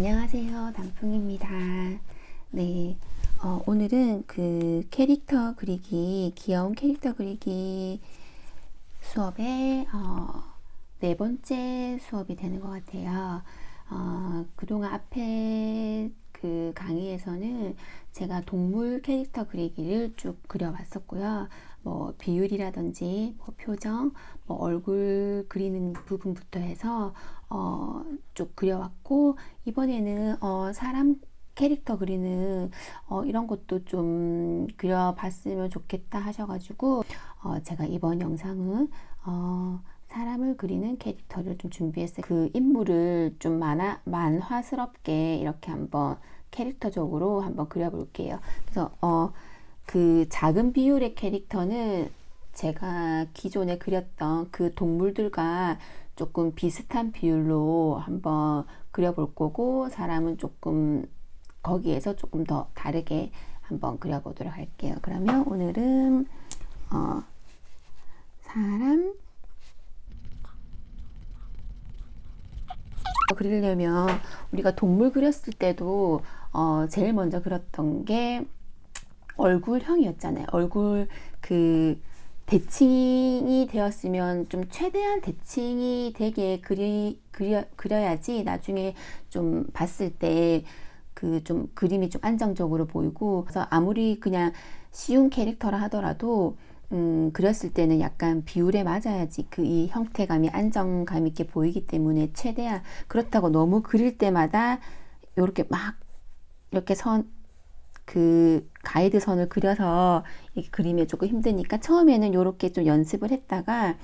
안녕하세요. 단풍입니다. 네, 오늘은 그 캐릭터 그리기, 귀여운 캐릭터 그리기 수업의 네 번째 수업이 되는 것 같아요. 그동안 앞에 그 강의에서는 제가 동물 캐릭터 그리기를 쭉 그려봤었고요. 뭐 비율이라든지 뭐 표정, 뭐 얼굴 그리는 부분부터 해서 쭉 그려왔고, 이번에는 사람 캐릭터 그리는 이런 것도 좀 그려봤으면 좋겠다 하셔가지고 제가 이번 영상은 사람을 그리는 캐릭터를 좀 준비했어요. 그 인물을 좀 만화스럽게 이렇게 한번 캐릭터적으로 한번 그려볼게요. 그래서 그 작은 비율의 캐릭터는 제가 기존에 그렸던 그 동물들과 조금 비슷한 비율로 한번 그려볼 거고, 사람은 조금 거기에서 조금 더 다르게 한번 그려보도록 할게요. 그러면 오늘은 사람 그리려면 우리가 동물 그렸을 때도 제일 먼저 그렸던 게 얼굴형이었잖아요. 얼굴 그 대칭이 되었으면 좀 최대한 대칭이 되게 그려야지 나중에 좀 봤을 때 그 좀 그림이 좀 안정적으로 보이고, 그래서 아무리 그냥 쉬운 캐릭터라 하더라도 그렸을 때는 약간 비율에 맞아야지 그 이 형태감이 안정감 있게 보이기 때문에, 최대한 그렇다고 너무 그릴 때마다 이렇게 막 이렇게 그 가이드 선을 그려서 이렇게 그림이 조금 힘드니까 처음에는 이렇게 좀 연습을 했다가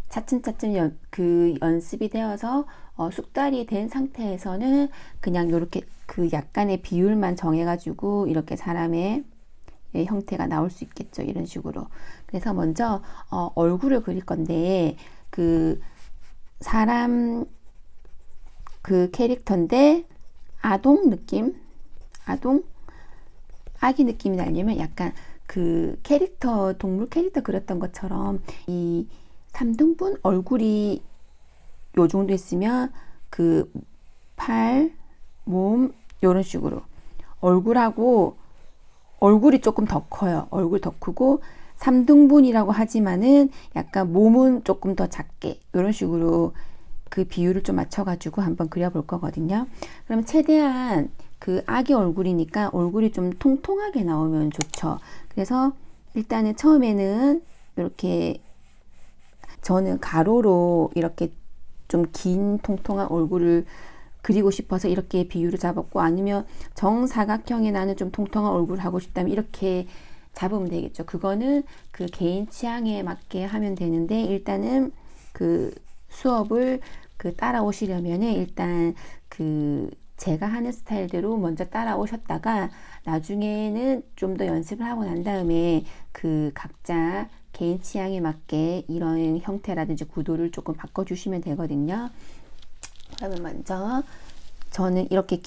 차츰차츰 그 연습이 되어서 숙달이 된 상태에서는 그냥 이렇게 그 약간의 비율만 정해가지고 이렇게 사람의 형태가 나올 수 있겠죠. 이런 식으로. 그래서 먼저 얼굴을 그릴 건데, 그 사람 그 캐릭터인데 아동 느낌, 아기 느낌이 나려면 약간 그 캐릭터, 동물 캐릭터 그렸던 것처럼 이 3등분 얼굴이 요 정도 있으면 그 팔, 몸 요런 식으로 얼굴하고 얼굴이 조금 더 커요. 얼굴 더 크고 3등분이라고 하지만은 약간 몸은 조금 더 작게, 이런 식으로 그 비율을 좀 맞춰가지고 한번 그려볼 거거든요. 그러면 최대한 그 아기 얼굴이니까 얼굴이 좀 통통하게 나오면 좋죠. 그래서 일단은 처음에는 이렇게 저는 가로로 이렇게 좀 긴 통통한 얼굴을 그리고 싶어서 이렇게 비율을 잡았고, 아니면 정사각형에 나는 좀 통통한 얼굴을 하고 싶다면 이렇게 잡으면 되겠죠. 그거는 그 개인 취향에 맞게 하면 되는데, 일단은 그 수업을 그 따라오시려면은 일단 그 제가 하는 스타일대로 먼저 따라오셨다가 나중에는 좀 더 연습을 하고 난 다음에 그 각자 개인 취향에 맞게 이런 형태라든지 구도를 조금 바꿔주시면 되거든요. 그러면 먼저 저는 이렇게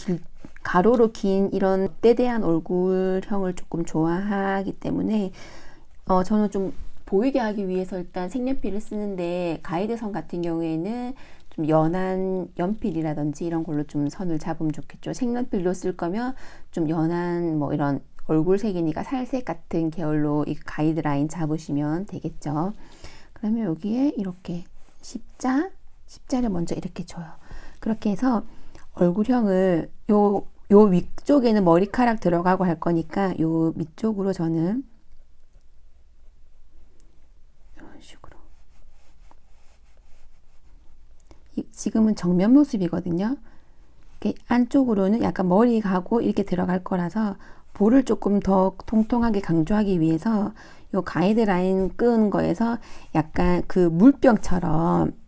가로로 긴 이런 떼대한 얼굴형을 조금 좋아하기 때문에 저는 좀 보이게 하기 위해서 일단 색연필을 쓰는데, 가이드선 같은 경우에는 좀 연한 연필이라든지 이런 걸로 좀 선을 잡으면 좋겠죠. 색연필로 쓸 거면 좀 연한 뭐 이런 얼굴색이니까 살색 같은 계열로 이 가이드라인 잡으시면 되겠죠. 그러면 여기에 이렇게 십자를 먼저 이렇게 줘요. 그렇게 해서 얼굴형을 요 위쪽에는 머리카락 들어가고 할 거니까 요 밑쪽으로 저는 이런 식으로, 지금은 정면 모습이거든요. 안쪽으로는 약간 머리 가고 이렇게 들어갈 거라서 볼을 조금 더 통통하게 강조하기 위해서 요 가이드라인 끈 거에서 약간 그 물병처럼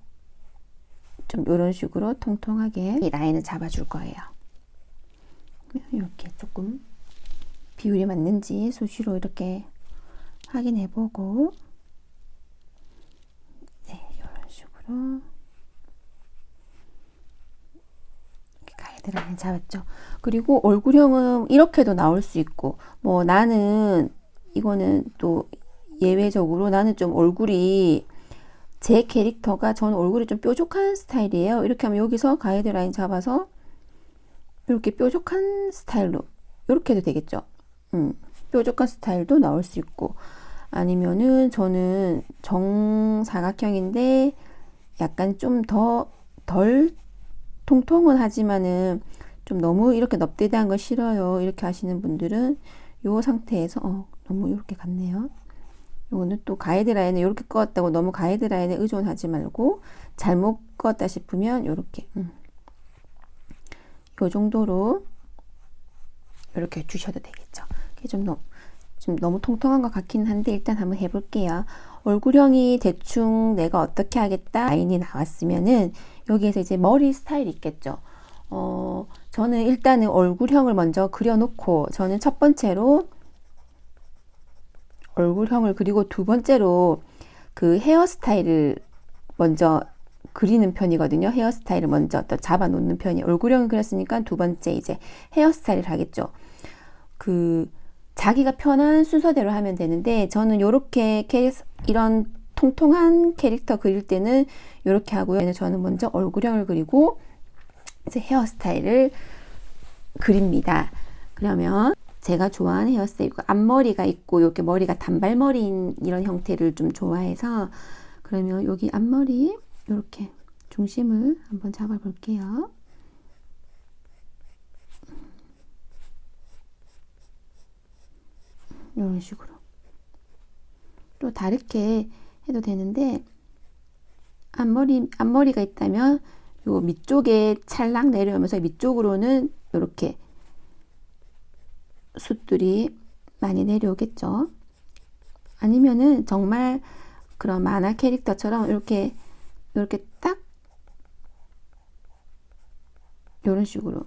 좀 이런 식으로 통통하게 이 라인을 잡아줄 거예요. 이렇게 조금 비율이 맞는지 수시로 이렇게 확인해보고, 네, 이런 식으로 가이드라인 잡았죠. 그리고 얼굴형은 이렇게도 나올 수 있고, 뭐 나는 이거는 또 예외적으로 나는 좀 얼굴이, 제 캐릭터가 저는 얼굴이 좀 뾰족한 스타일이에요. 이렇게 하면 여기서 가이드라인 잡아서 이렇게 뾰족한 스타일로 이렇게 해도 되겠죠. 뾰족한 스타일도 나올 수 있고, 아니면은 저는 정사각형인데 약간 좀 덜 통통은 하지만은 좀 너무 이렇게 넙대대한 거 싫어요, 이렇게 하시는 분들은 이 상태에서 너무 이렇게 같네요. 요거는 또 가이드라인을 이렇게 그었다고 너무 가이드라인에 의존하지 말고, 잘못 그었다 싶으면 이렇게 요 정도로 이렇게 주셔도 되겠죠. 이게 좀 너무 통통한 것 같긴 한데 일단 한번 해볼게요. 얼굴형이 대충 내가 어떻게 하겠다 라인이 나왔으면은 여기에서 이제 머리 스타일이 있겠죠. 저는 일단은 얼굴형을 먼저 그려놓고, 저는 첫 번째로 얼굴형을 그리고 두 번째로 그 헤어스타일을 먼저 그리는 편이거든요. 헤어스타일을 먼저 또 잡아 놓는 편이. 얼굴형을 그렸으니까 두 번째 이제 헤어스타일을 하겠죠. 자기가 편한 순서대로 하면 되는데, 저는 요렇게 이런 통통한 캐릭터 그릴 때는 요렇게 하고요. 저는 먼저 얼굴형을 그리고 이제 헤어스타일을 그립니다. 그러면 제가 좋아하는 헤어스타일, 앞머리가 있고 이렇게 머리가 단발머리인 이런 형태를 좀 좋아해서, 그러면 여기 앞머리 이렇게 중심을 한번 잡아 볼게요. 이런 식으로 또 다르게 해도 되는데, 앞머리가 있다면 요 밑쪽에 찰랑 내려오면서 밑쪽으로는 이렇게 숱들이 많이 내려오겠죠. 아니면은 정말 그런 만화 캐릭터처럼 이렇게 딱 이런 식으로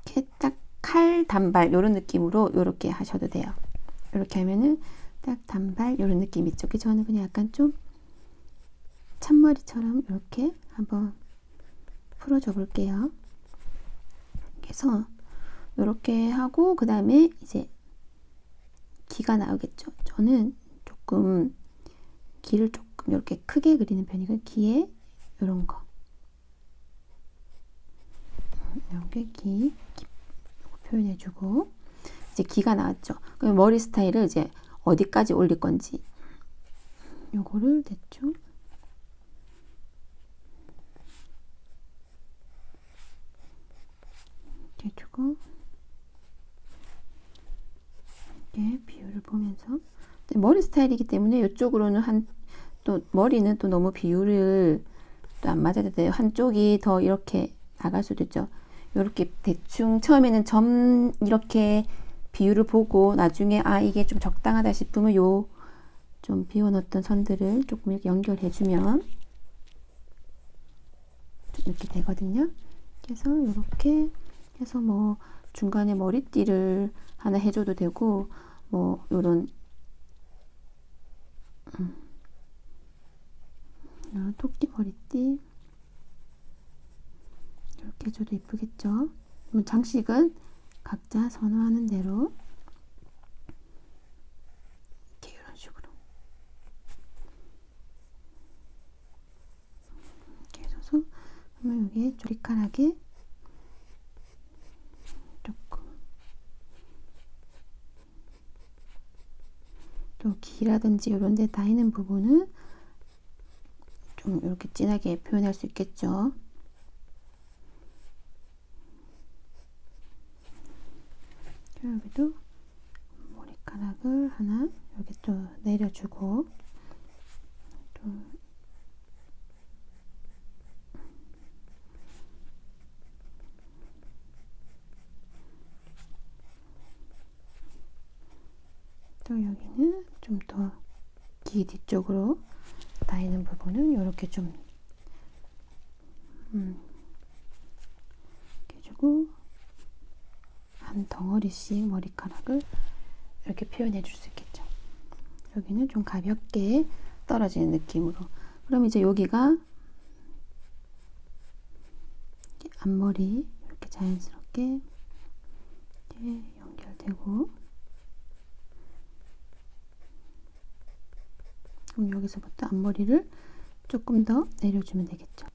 이렇게 딱 칼 단발 이런 느낌으로 이렇게 하셔도 돼요. 이렇게 하면은 딱 단발 이런 느낌이 있죠. 저는 그냥 약간 좀 찬머리처럼 이렇게 한번 풀어줘 볼게요. 그래서 이렇게 하고, 그 다음에 이제 귀가 나오겠죠. 저는 조금 귀를 조금 이렇게 크게 그리는 편이고, 귀에 이런 거 이렇게 귀 표현해주고, 이제 귀가 나왔죠. 그럼 머리 스타일을 이제 어디까지 올릴 건지 요거를 대충 이렇게 주고, 이렇게 비율을 보면서, 머리 스타일이기 때문에 이쪽으로는 또 머리는 또 너무 비율을 또 안 맞아야 돼요. 한쪽이 더 이렇게 나갈 수도 있죠. 이렇게 대충 처음에는 점 이렇게 비율을 보고, 나중에 이게 좀 적당하다 싶으면 요 좀 비워놓던 선들을 조금 이렇게 연결해주면 이렇게 되거든요. 그래서 이렇게 해서 뭐 중간에 머리띠를 하나 해줘도 되고, 뭐 요런 토끼 머리띠 이렇게 해줘도 예쁘겠죠. 장식은 각자 선호하는 대로 이렇게 이런 식으로 이렇게 해줘서, 그러면 여기에 머리카락에 조금 또 귀라든지 이런 데 닿이는 부분은 좀 이렇게 진하게 표현할 수 있겠죠. 여기도 머리카락을 하나 여기 또 내려주고, 또 여기는 좀 더 귀 뒤쪽으로 닿이는 부분은 이렇게 좀 이렇게 해주고, 한 덩어리씩 머리카락을 이렇게 표현해 줄 수 있겠죠. 여기는 좀 가볍게 떨어지는 느낌으로. 그럼 이제 여기가 앞머리 이렇게 자연스럽게 이렇게 연결되고, 그럼 여기서부터 앞머리를 조금 더 내려주면 되겠죠.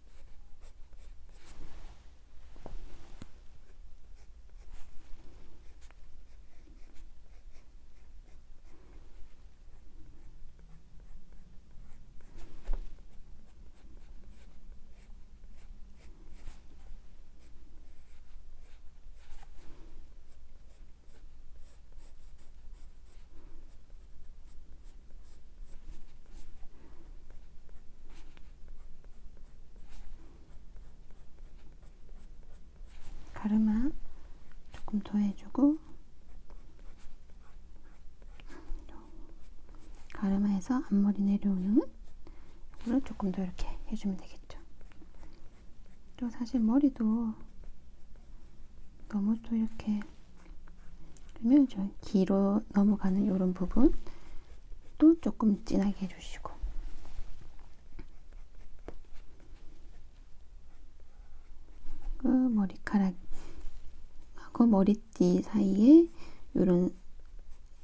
더 해주고, 가르마에서 앞머리 내려오는 이거를 조금 더 이렇게 해주면 되겠죠. 또 사실 머리도 너무 또 이렇게 그러면 저 뒤로 넘어가는 이런 부분 또 조금 진하게 해주시고, 그 머리카락하고 머리띠 사이에 이런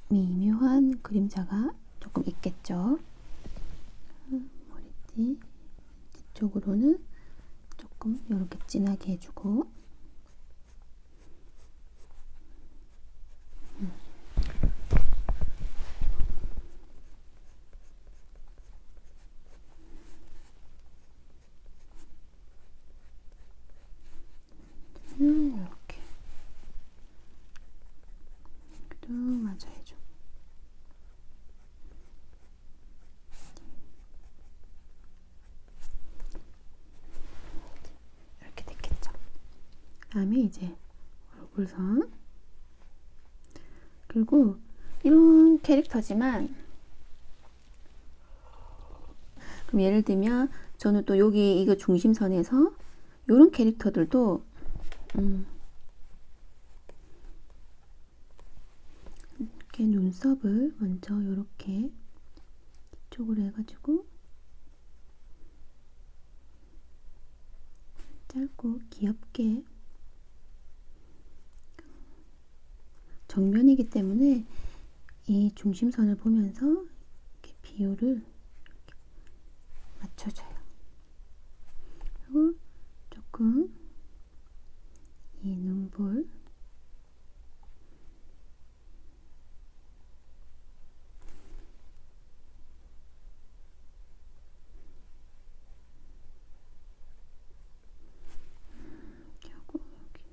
미묘한 그림자가 조금 있겠죠. 머리띠 뒤쪽으로는 조금 이렇게 진하게 해주고, 이렇게 또 맞아 해줘. 이렇게 됐겠죠. 그다음에 이제 얼굴선, 그리고 이런 캐릭터지만, 그럼 예를 들면 저는 또 여기 이거 중심선에서 이런 캐릭터들도 이렇게 눈썹을 먼저 이렇게 이쪽으로 해가지고 짧고 귀엽게, 정면이기 때문에 이 중심선을 보면서 이렇게 비율을 이렇게 맞춰줘요. 그리고 조금 이 눈볼, 이렇게 하고 여기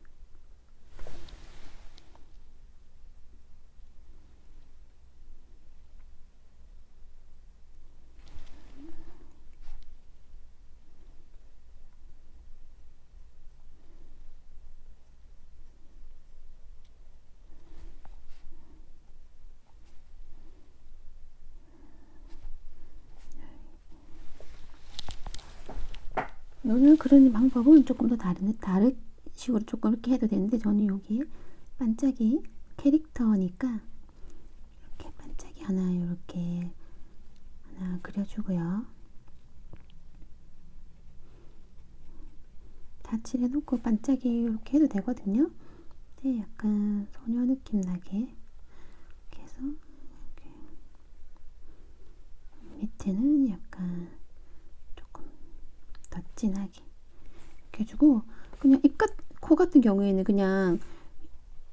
눈을 그리는 방법은 조금 더 다른 식으로 조금 이렇게 해도 되는데, 저는 여기 반짝이 캐릭터니까 이렇게 반짝이 하나 이렇게 하나 그려주고요. 다 칠해놓고 반짝이 이렇게 해도 되거든요. 근데 약간 소녀 느낌 나게 이렇게 해서 이렇게 밑에는 약간 더 진하게 이렇게 해주고, 그냥 코 같은 경우에는 그냥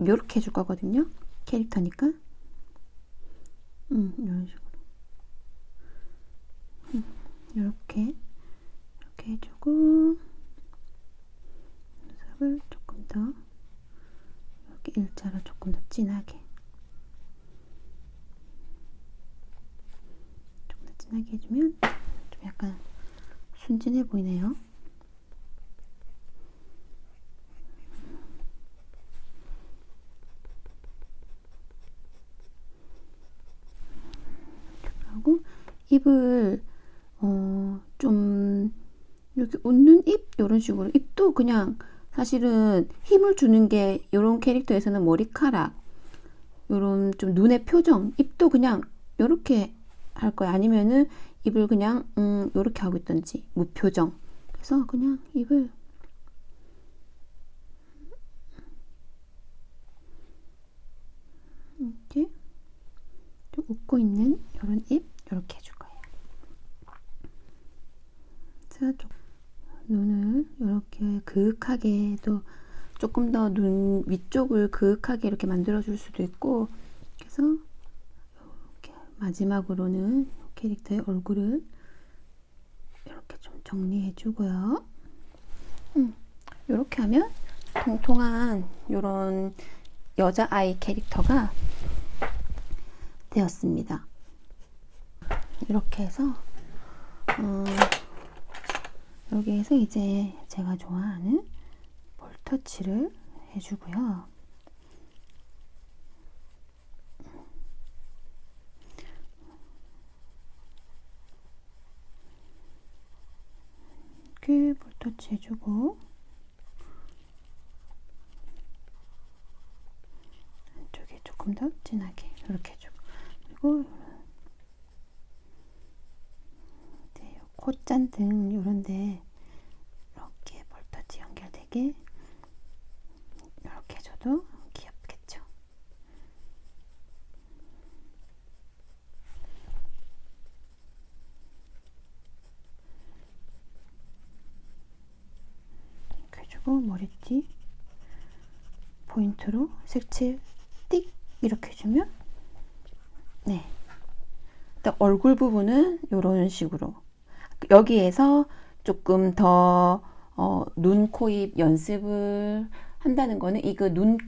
이렇게 해줄 거거든요. 캐릭터니까. 이런 식으로. 이렇게 해주고, 눈썹을 조금 더 이렇게 일자로 조금 더 진하게, 조금 더 진하게 해주면 좀 약간 순진해 보이네요. 하고 입을 좀 이렇게 웃는 입, 이런 식으로. 입도 그냥 사실은 힘을 주는 게 이런 캐릭터에서는 머리카락, 이런 좀 눈의 표정, 입도 그냥 이렇게 할 거야. 아니면은 입을 그냥 이렇게 하고 있던지 무표정. 그래서 그냥 입을 이렇게 좀 웃고 있는 이런 입 이렇게 해줄 거예요. 그래서 눈을 이렇게 그윽하게, 또 조금 더 눈 위쪽을 그윽하게 이렇게 만들어 줄 수도 있고, 그래서 이렇게 마지막으로는 캐릭터의 얼굴을 이렇게 좀 정리해 주고요. 이렇게 하면 통통한 이런 여자아이 캐릭터가 되었습니다. 이렇게 해서 여기에서 이제 제가 좋아하는 볼터치를 해주고요. 이렇게 볼터치 해주고 한쪽에 조금 더 진하게 이렇게 해주고 그리고 이제 콧잔등 요런데 이렇게 볼터치 연결되게 이렇게 해줘도 귀엽겠죠. 이렇게 해주고 머리띠 포인트로 색칠 띡 이렇게 해주면 네, 일단 얼굴 부분은 이런 식으로 여기에서 조금 더 눈, 코, 입 연습을 한다는 거는 이거 눈,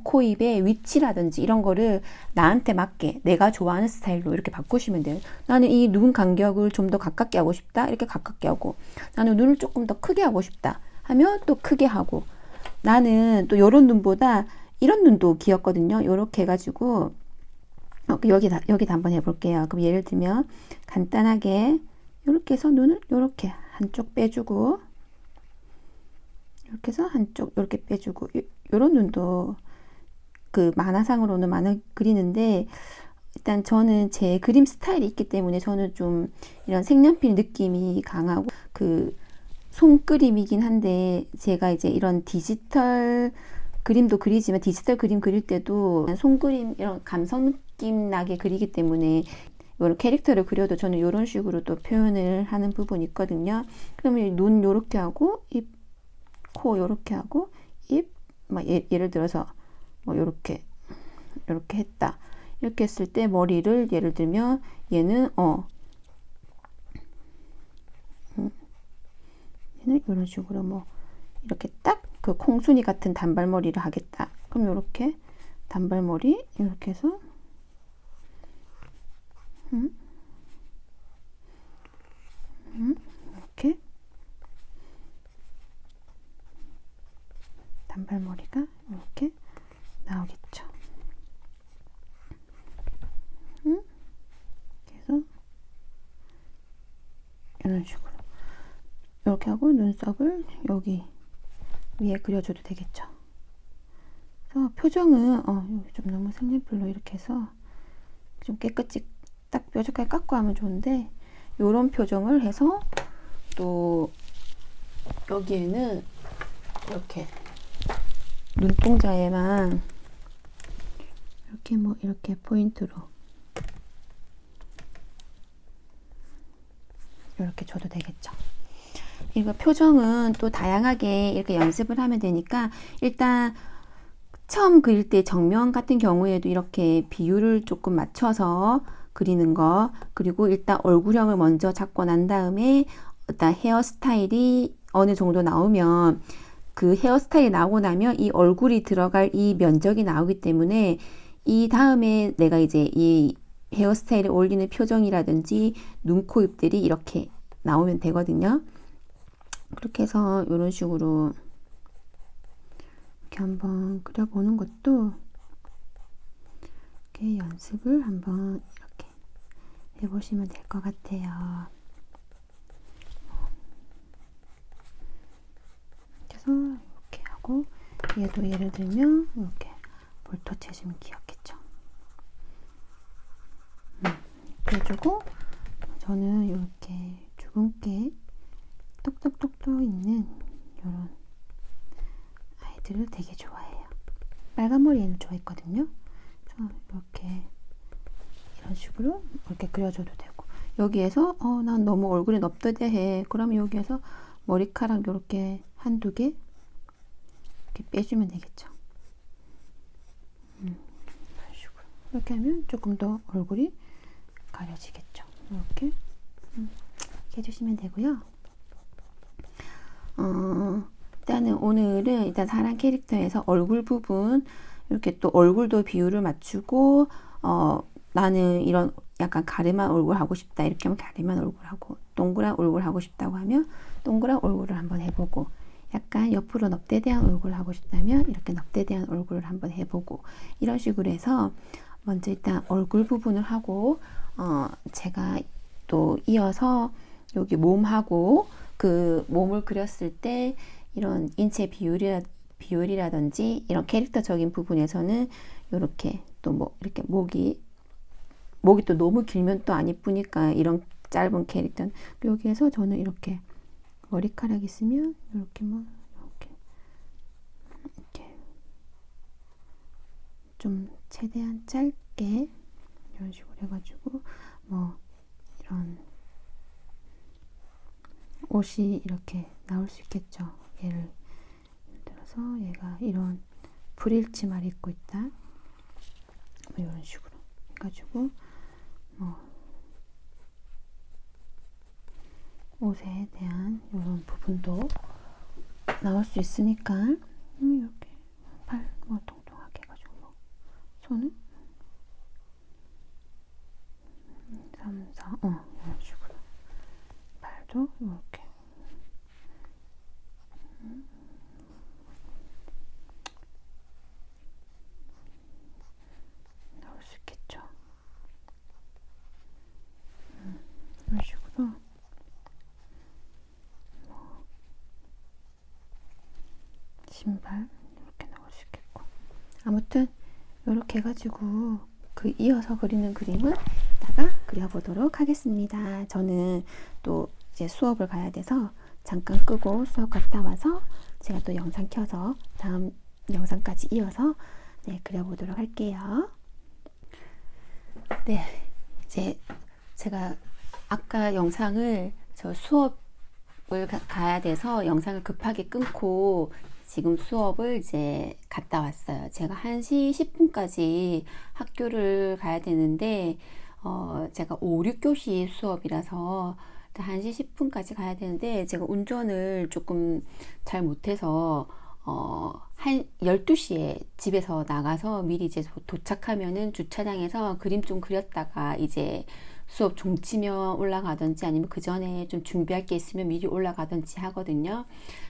코, 입의 위치라든지 이런 거를 나한테 맞게 내가 좋아하는 스타일로 이렇게 바꾸시면 돼요. 나는 이 눈 간격을 좀 더 가깝게 하고 싶다. 이렇게 가깝게 하고 나는 눈을 조금 더 크게 하고 싶다 하면 또 크게 하고 나는 또 이런 눈보다 이런 눈도 귀엽거든요. 이렇게 해가지고 여기다 한번 해볼게요. 그럼 예를 들면 간단하게 이렇게 해서 눈을 이렇게 한쪽 빼주고 이렇게 해서 한쪽 이렇게 빼주고 이런 눈도 그 만화상으로는 많이 그리는데 일단 저는 제 그림 스타일이 있기 때문에 저는 좀 이런 색연필 느낌이 강하고 그 손그림이긴 한데 제가 이제 이런 디지털 그림도 그리지만 디지털 그림 그릴 때도 손그림 이런 감성 느낌 나게 그리기 때문에 이런 캐릭터를 그려도 저는 이런 식으로 또 표현을 하는 부분이 있거든요. 그러면 눈 요렇게 하고 입, 코 요렇게 하고 입, 막 예를 들어서 뭐 요렇게 했다. 이렇게 했을 때 머리를 예를 들면 얘는 얘는 이런 식으로 뭐 이렇게 딱 그 콩순이 같은 단발머리를 하겠다. 그럼 이렇게 단발머리 이렇게 해서 이렇게 단발머리가 이렇게 나오겠죠. 그래서 이런 식으로 이렇게 하고 눈썹을 여기 위에 그려줘도 되겠죠. 그래서 표정은 여기 좀 너무 색연필로 이렇게 해서 좀 깨끗이 딱 뾰족하게 깎고 하면 좋은데 요런 표정을 해서 또 여기에는 이렇게 눈동자에만 이렇게 뭐 이렇게 포인트로 이렇게 줘도 되겠죠. 이거 표정은 또 다양하게 이렇게 연습을 하면 되니까 일단 처음 그릴 때 정면 같은 경우에도 이렇게 비율을 조금 맞춰서 그리는 거 그리고 일단 얼굴형을 먼저 잡고 난 다음에 일단 헤어스타일이 어느 정도 나오면 그 헤어스타일이 나오고 나면 이 얼굴이 들어갈 이 면적이 나오기 때문에 이 다음에 내가 이제 이 헤어스타일에 어울리는 표정이라든지 눈, 코, 입들이 이렇게 나오면 되거든요. 그렇게 해서 이런 식으로 이렇게 한번 그려보는 것도 이렇게 연습을 한번 이렇게 해보시면 될 것 같아요. 그래서 이렇게 하고 얘도 예를 들면 이렇게 볼터치 해주면 귀엽겠죠. 그래주고 저는 이렇게 주근깨 똑똑똑똑 있는 이런 아이들을 되게 좋아해요. 빨간 머리에는 좋아했거든요. 그래서 이렇게 이런 식으로 이렇게 그려줘도 되고 여기에서 난 너무 얼굴이 넙대대해. 그러면 여기에서 머리카락 이렇게 한두 개 이렇게 빼주면 되겠죠. 이런 식으로 이렇게 하면 조금 더 얼굴이 가려지겠죠. 이렇게 해주시면 되고요. 일단은 오늘은 일단 사람 캐릭터에서 얼굴 부분 이렇게 또 얼굴도 비율을 맞추고 나는 이런 약간 가름한 얼굴 하고 싶다 이렇게 하면 가름한 얼굴 하고 동그란 얼굴 하고 싶다고 하면 동그란 얼굴을 한번 해보고 약간 옆으로 넙대대한 얼굴 하고 싶다면 이렇게 넙대대한 얼굴을 한번 해보고 이런 식으로 해서 먼저 일단 얼굴 부분을 하고 제가 또 이어서 여기 몸하고 그 몸을 그렸을 때 이런 인체 비율이라든지 이런 캐릭터적인 부분에서는 이렇게 또 뭐 이렇게 목이 또 너무 길면 또 안 이쁘니까 이런 짧은 캐릭터는 여기에서 저는 이렇게 머리카락 있으면 이렇게 뭐 이렇게 좀 최대한 짧게 이런 식으로 해가지고 뭐 이런 옷이 이렇게 나올 수 있겠죠. 예를 들어서 얘가 이런 불일치마를 입고 있다. 뭐 이런 식으로 해가지고 뭐 옷에 대한 이런 부분도 나올 수 있으니까 이렇게 팔 뭐 통통하게 해가지고 뭐 손은 3, 4 이런 식으로 팔도 이렇게 나올 수 있겠죠. 이런 식으로 신발 이렇게 나올 수 있겠고 아무튼 이렇게 해가지고 그 이어서 그리는 그림은 이따가 그려보도록 하겠습니다. 저는 또 이제 수업을 가야 돼서 잠깐 끄고 수업 갔다 와서 제가 또 영상 켜서 다음 영상까지 이어서 네, 그려보도록 할게요. 네, 이제 제가 아까 영상을 저 수업을 가야 돼서 영상을 급하게 끊고 지금 수업을 이제 갔다 왔어요. 제가 1시 10분까지 학교를 가야 되는데 제가 5, 6교시 수업이라서 1시 10분까지 가야 되는데 제가 운전을 조금 잘 못해서 한 12시에 집에서 나가서 미리 이제 도착하면은 주차장에서 그림 좀 그렸다가 이제 수업 종치면 올라가든지 아니면 그 전에 좀 준비할 게 있으면 미리 올라가든지 하거든요.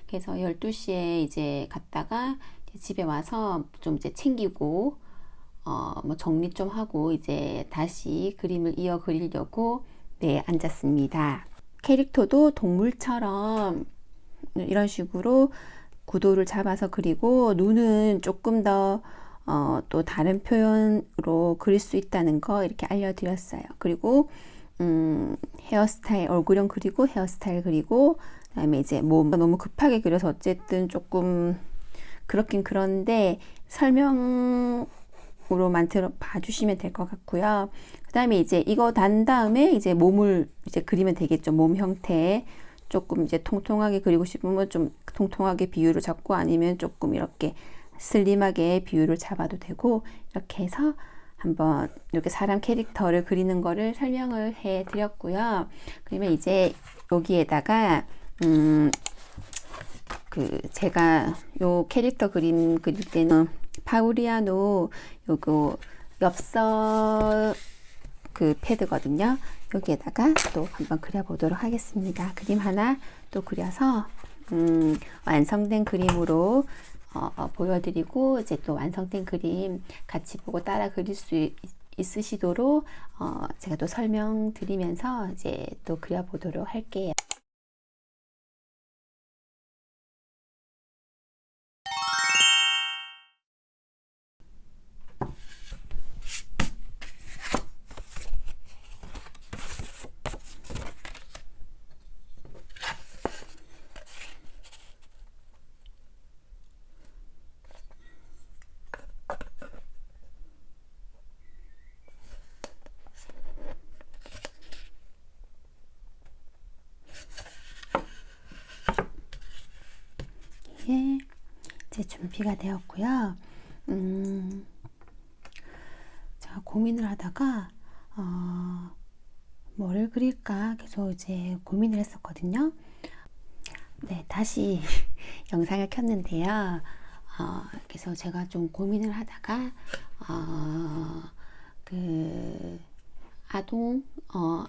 그래서 12시에 이제 갔다가 집에 와서 좀 이제 챙기고 뭐 정리 좀 하고 이제 다시 그림을 이어 그리려고 네, 앉았습니다. 캐릭터도 동물처럼 이런 식으로 구도를 잡아서 그리고 눈은 조금 더 또 다른 표현으로 그릴 수 있다는 거 이렇게 알려드렸어요. 그리고 헤어스타일, 얼굴형 그리고 헤어스타일 그리고 그다음에 이제 몸 너무 급하게 그려서 어쨌든 조금 그렇긴 그런데 설명으로만 봐주시면 될 것 같고요. 그 다음에 이제 이거 단 다음에 이제 몸을 이제 그리면 되겠죠. 몸 형태 조금 이제 통통하게 그리고 싶으면 좀 통통하게 비율을 잡고 아니면 조금 이렇게 슬림하게 비율을 잡아도 되고 이렇게 해서 한번 이렇게 사람 캐릭터를 그리는 거를 설명을 해 드렸고요. 그러면 이제 여기에다가 그 제가 요 캐릭터 그림 그릴 때는 파우리아노 요거 엽서 그 패드거든요. 여기에다가 또 한번 그려보도록 하겠습니다. 그림 하나 또 그려서 완성된 그림으로 보여드리고 이제 또 완성된 그림 같이 보고 따라 그릴 수 있으시도록 제가 또 설명드리면서 이제 또 그려보도록 할게요. 이제 준비가 되었고요. 제가 고민을 하다가 뭐를 그릴까 계속 이제 고민을 했었거든요. 네, 다시 영상을 켰는데요. 그래서 제가 좀 고민을 하다가 그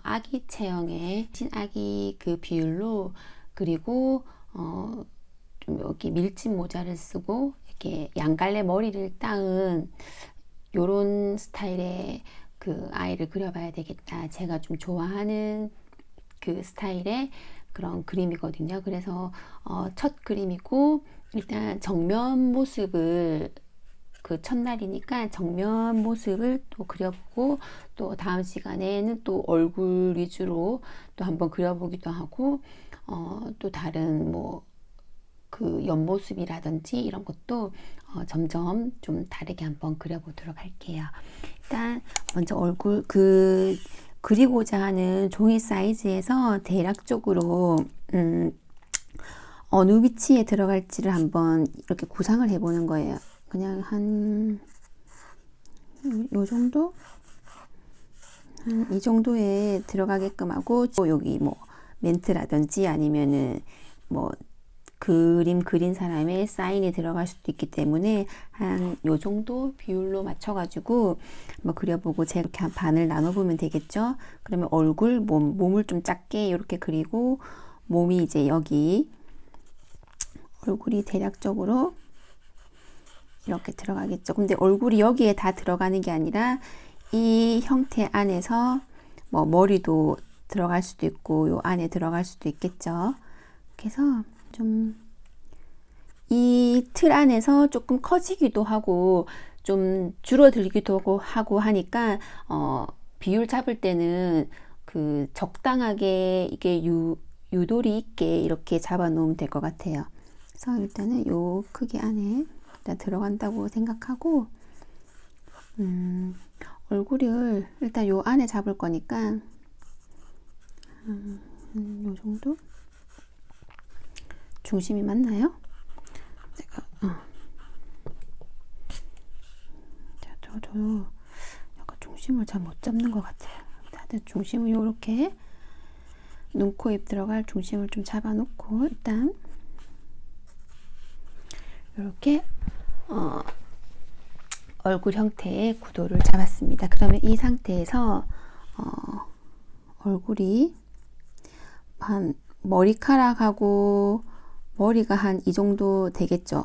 아기 체형의 신아기 그 비율로 그리고 좀 여기 밀짚 모자를 쓰고 이렇게 양갈래 머리를 따은 요런 스타일의 그 아이를 그려봐야 되겠다. 제가 좀 좋아하는 그 스타일의 그런 그림이거든요. 그래서 첫 그림이고 일단 정면 모습을 그 첫날이니까 정면 모습을 또 그려보고 또 다음 시간에는 또 얼굴 위주로 또 한번 그려보기도 하고 또 다른 뭐 그 옆모습이라든지 이런 것도 점점 좀 다르게 한번 그려보도록 할게요. 일단 먼저 얼굴 그리고자 하는 종이 사이즈에서 대략적으로 어느 위치에 들어갈지를 한번 이렇게 구상을 해보는 거예요. 그냥 한 요 정도? 이 정도에 들어가게끔 하고 여기 뭐 멘트라든지 아니면은 뭐 그림 그린 사람의 사인이 들어갈 수도 있기 때문에 한 요 정도 비율로 맞춰가지고 뭐 그려보고 제가 이렇게 한 반을 나눠보면 되겠죠. 그러면 얼굴, 몸을 좀 작게 이렇게 그리고 몸이 이제 여기 얼굴이 대략적으로 이렇게 들어가겠죠. 근데 얼굴이 여기에 다 들어가는 게 아니라 이 형태 안에서 뭐 머리도 들어갈 수도 있고 요 안에 들어갈 수도 있겠죠. 그래서 좀 이 틀 안에서 조금 커지기도 하고 좀 줄어들기도 하고 하니까 비율 잡을 때는 그 적당하게 이게 유도리 있게 이렇게 잡아 놓으면 될 것 같아요. 그래서 일단은 요 크기 안에 일단 들어간다고 생각하고 얼굴을 일단 요 안에 잡을 거니까 요 정도 중심이 맞나요? 제가 저도 약간 중심을 잘 못 잡는 것 같아요. 다들 중심을 요렇게 눈, 코, 입 들어갈 중심을 좀 잡아 놓고 일단 이렇게 얼굴 형태의 구도를 잡았습니다. 그러면 이 상태에서 얼굴이 한 머리카락하고 머리가 한 이 정도 되겠죠.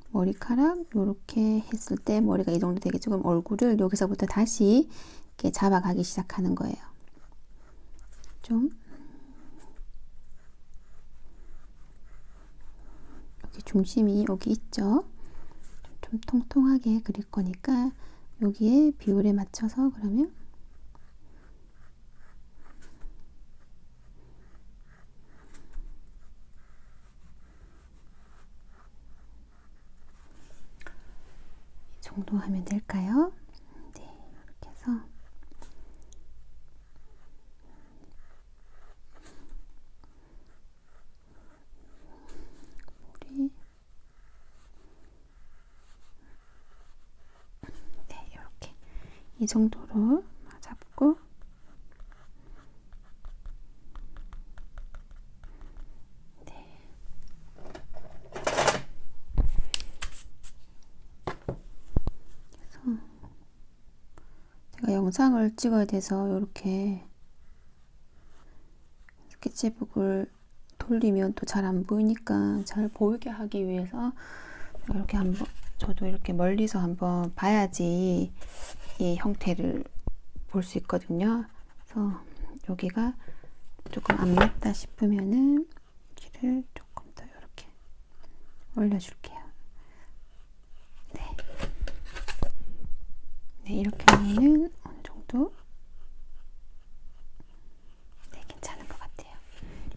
머리카락 이렇게 했을 때 머리가 이 정도 되겠죠. 그럼 얼굴을 여기서부터 다시 이렇게 잡아가기 시작하는 거예요. 좀 여기 중심이 여기 있죠. 좀 통통하게 그릴 거니까 여기에 비율에 맞춰서 그러면 이 정도 하면 될까요? 네, 이렇게 해서 머리 네, 이렇게 이 정도로 잡고 제가 영상을 찍어야 돼서 이렇게 스케치북을 돌리면 또 잘 안 보이니까 잘 보이게 하기 위해서 이렇게 한번 저도 이렇게 멀리서 한번 봐야지 이 형태를 볼 수 있거든요. 그래서 여기가 조금 안 맞다 싶으면은 길을 조금 더 이렇게 올려줄게요. 네. 네, 이렇게 하면은 어느 정도 네, 괜찮은 것 같아요.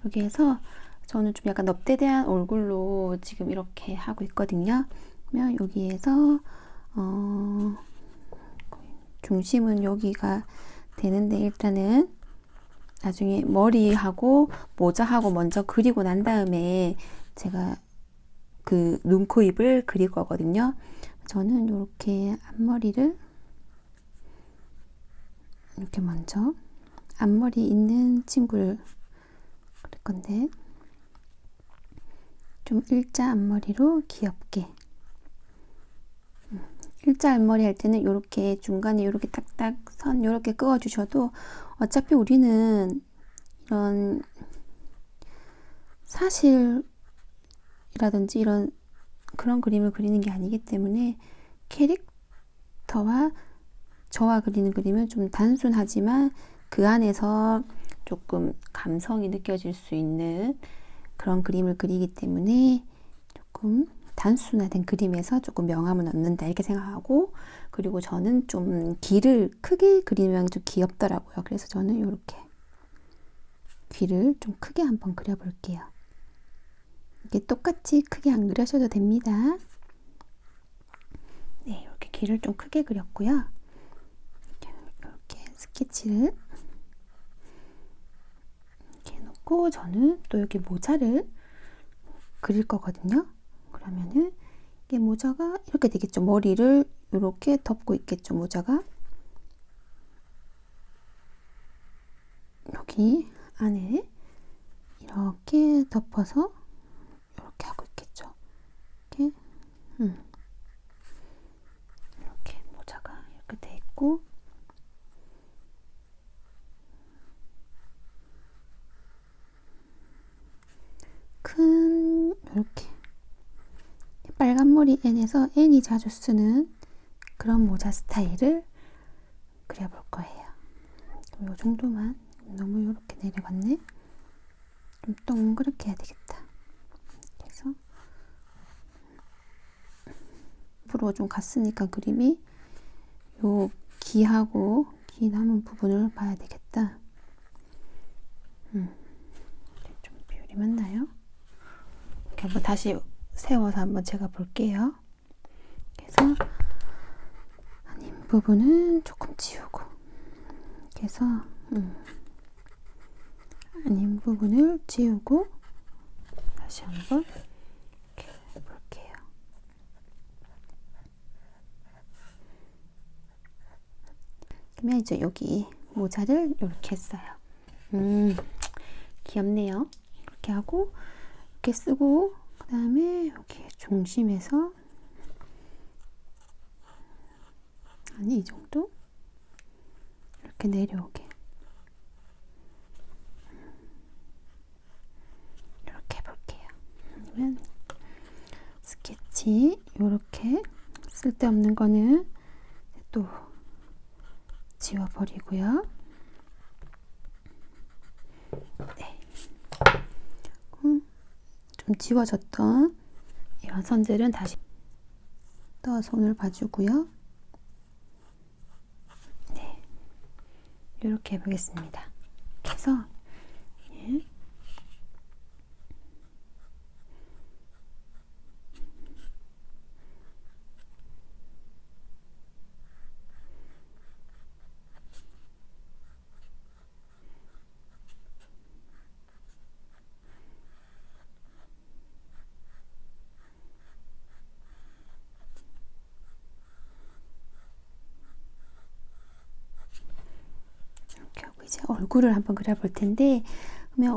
여기에서 저는 좀 약간 넙대대한 얼굴로 지금 이렇게 하고 있거든요. 그러면 여기에서 중심은 여기가 되는데 일단은 나중에 머리하고 모자하고 먼저 그리고 난 다음에 제가 그 눈, 코, 입을 그릴 거거든요. 저는 이렇게 앞머리를 이렇게 먼저 앞머리 있는 친구를 그릴 건데 좀 일자 앞머리로 귀엽게 일자 앞머리 할 때는 이렇게 중간에 이렇게 딱딱 선 이렇게 그어 주셔도 어차피 우리는 이런 사실이라든지 이런 그런 그림을 그리는 게 아니기 때문에 캐릭터와 저와 그리는 그림은 좀 단순하지만 그 안에서 조금 감성이 느껴질 수 있는 그런 그림을 그리기 때문에 조금 단순화된 그림에서 조금 명암을 넣는다 이렇게 생각하고, 그리고 저는 좀 길을 크게 그리면 좀 귀엽더라고요. 그래서 저는 이렇게 귀를 좀 크게 한번 그려볼게요. 이게 똑같이 크게 안 그려셔도 됩니다. 네, 이렇게 귀를 좀 크게 그렸고요. 이렇게 스케치를 이렇게 해놓고 저는 또 여기 모자를 그릴 거거든요. 그러면은 이게 모자가 이렇게 되겠죠. 머리를 이렇게 덮고 있겠죠. 모자가 여기 안에 이렇게 덮어서 이렇게 하고 있겠죠. 이렇게 이렇게 모자가 이렇게 돼 있고, 큰 이렇게 빨간 머리 N에서 N이 자주 쓰는 그런 모자 스타일을 그려볼 거예요. 이 정도만. 너무 이렇게 내려갔네. 좀 동그랗게 해야 되겠다. 그래서 앞으로 좀 갔으니까 그림이 요 귀하고 귀 남은 부분을 봐야 되겠다. 좀 비율이 맞나요? 이렇게 한번 다시 세워서 한번 제가 볼게요. 그래서 아닌 부분은 조금 지우고, 그래서 아닌 부분을 지우고 다시 한번 이렇게 볼게요. 그러면 이제 여기 모자를 이렇게 했어요. 귀엽네요. 이렇게 하고 이렇게 쓰고, 그 다음에 여기 중심에서 한 이 정도 이렇게 내려오게 이렇게 해볼게요. 그러면 스케치 이렇게 쓸데없는 거는 또 지워버리고요. 네. 좀 지워졌던 이런 선들은 다시 또 손을 봐주고요. 네, 이렇게 해보겠습니다. 그래서 예. 이렇게 하고 이제 얼굴을 한번 그려볼 텐데, 그러면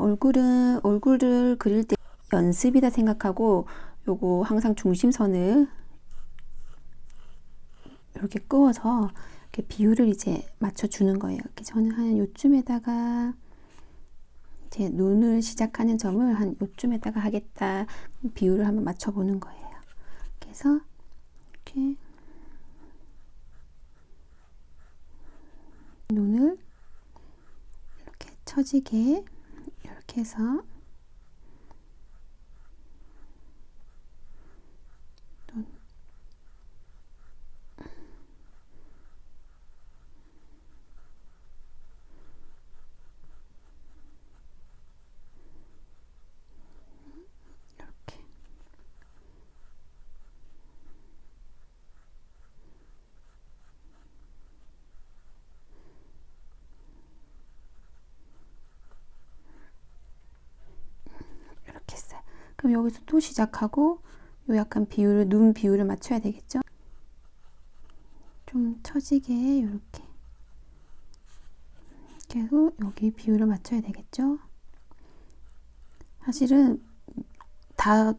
얼굴을 그릴 때 연습이다 생각하고 요거 항상 중심선을 이렇게 끄어서 이렇게 비율을 이제 맞춰주는 거예요. 이렇게 저는 한 요쯤에다가 제 눈을 시작하는 점을 한 요쯤에다가 하겠다, 비율을 한번 맞춰보는 거예요. 그래서 이렇게 눈을 이렇게 처지게 이렇게 해서 이렇게 이렇게 했어요. 그럼 여기서 또 시작하고 요 약간 비율을, 눈 비율을 맞춰야 되겠죠? 좀 처지게 이렇게 계속 여기 비율을 맞춰야 되겠죠? 사실은 다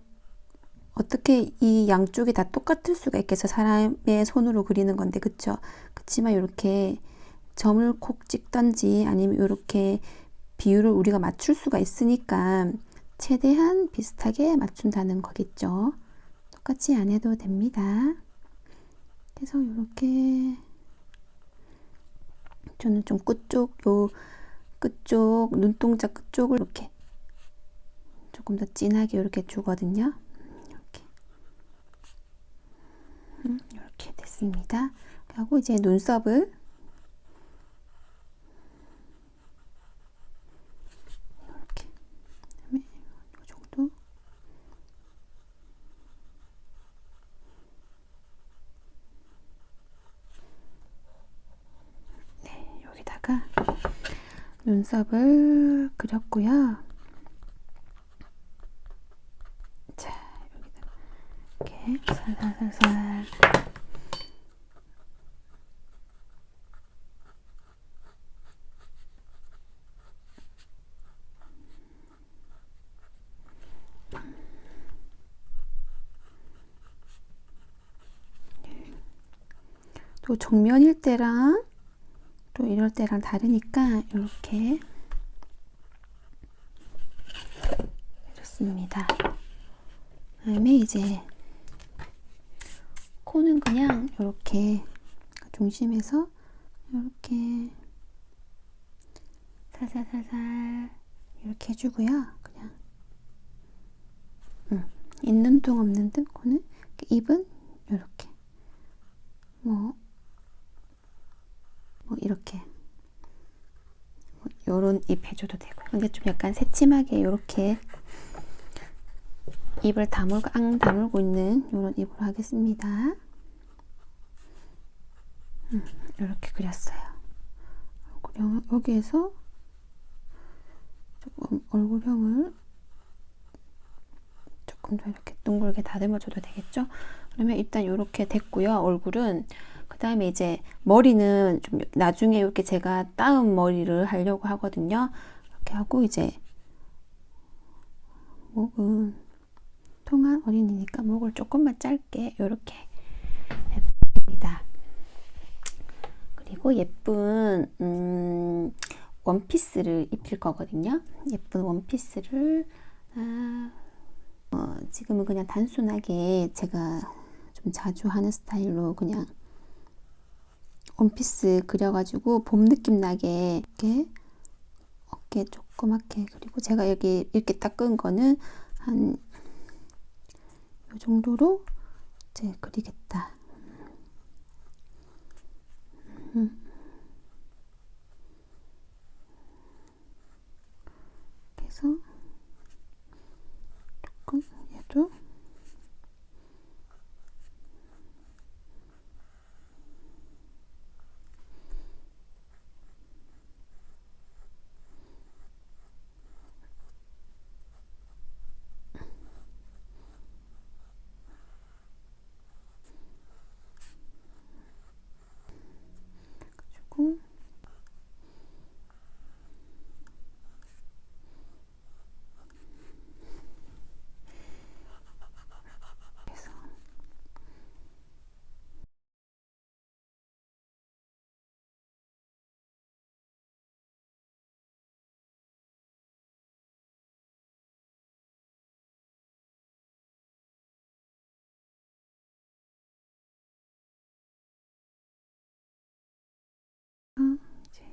어떻게 이 양쪽이 다 똑같을 수가 있겠어. 사람의 손으로 그리는 건데, 그쵸? 그치만 이렇게 점을 콕 찍던지 아니면 이렇게 비율을 우리가 맞출 수가 있으니까 최대한 비슷하게 맞춘다는 거겠죠. 똑같이 안 해도 됩니다. 그래서 이렇게 저는 좀 끝쪽 요 끝쪽, 눈동자 끝쪽을 이렇게 조금 더 진하게 이렇게 주거든요. 이렇게 됐습니다. 하고 이제 눈썹을 이렇게, 그다음에 이 정도. 네, 여기다가 눈썹을 그렸고요. 자, 여기다 이렇게 살살살살. 또 정면일 때랑 또 이럴 때랑 다르니까 이렇게 이렇습니다. 그다음에 이제 코는 그냥 이렇게 중심에서 이렇게 살살살살 이렇게 해주고요. 그냥 있는 둥 없는 둥. 코는 입은 이렇게 뭐 이렇게 요런 입 해줘도 되고요. 근데 좀 약간 새침하게 이렇게 입을 다물고 있는 요런 입으로 하겠습니다. 이렇게 그렸어요. 얼굴형을 여기에서 조금 얼굴형을 조금 더 이렇게 둥글게 다듬어줘도 되겠죠? 그러면 일단 이렇게 됐고요. 얼굴은. 그 다음에 이제 머리는 좀 나중에 이렇게 제가 따은 머리를 하려고 하거든요. 이렇게 하고 이제 목은 통한 어린이니까 목을 조금만 짧게 이렇게 해줍니다. 그리고 예쁜 원피스를 입힐 거거든요. 예쁜 원피스를 지금은 그냥 단순하게 제가 좀 자주 하는 스타일로 그냥 원피스 그려가지고 봄 느낌 나게 이렇게 어깨 조그맣게, 그리고 제가 여기 이렇게 닦은 거는 한 이 정도로 이제 그리겠다. 그래서 조금 얘도 조금 해서 이제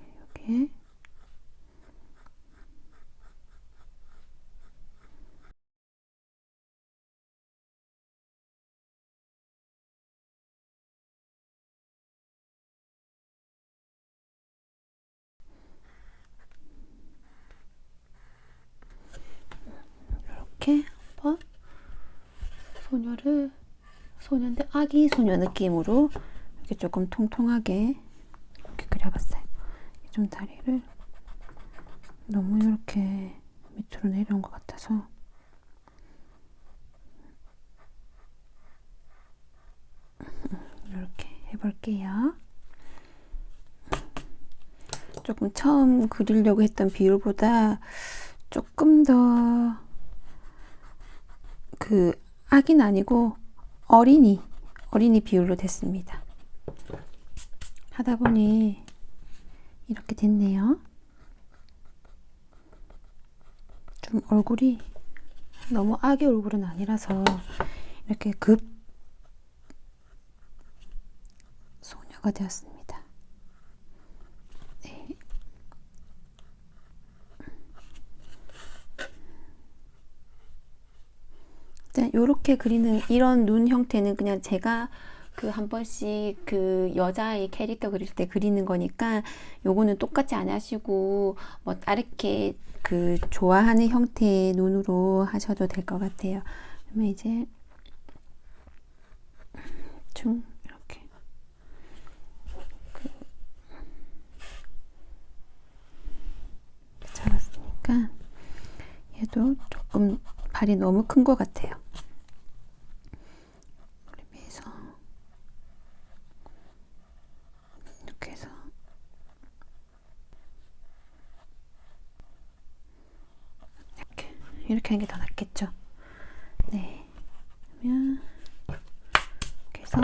이렇게 한번 소녀인데 아기 소녀 느낌으로 이렇게 조금 통통하게 이렇게 그려봤어요. 좀 다리를 너무 이렇게 밑으로 내려온 것 같아서 이렇게 해볼게요. 조금 처음 그리려고 했던 비율보다 조금 더 그 아기는 아니고 어린이 비율로 됐습니다. 하다 보니 이렇게 됐네요. 좀 얼굴이 너무 아기 얼굴은 아니라서 이렇게 급 소녀가 되었습니다. 네. 일단 요렇게 그리는 이런 눈 형태는 그냥 제가 그 한 번씩 그 여자의 캐릭터 그릴 때 그리는 거니까 요거는 똑같이 안 하시고 뭐 다르게 그 좋아하는 형태의 눈으로 하셔도 될 것 같아요. 그러면 이제 중 이렇게 잡았으니까 얘도 조금 발이 너무 큰 것 같아요. 그래서 이렇게 해서 이렇게 하는 게 더 낫겠죠. 네. 그러면 이렇게 해서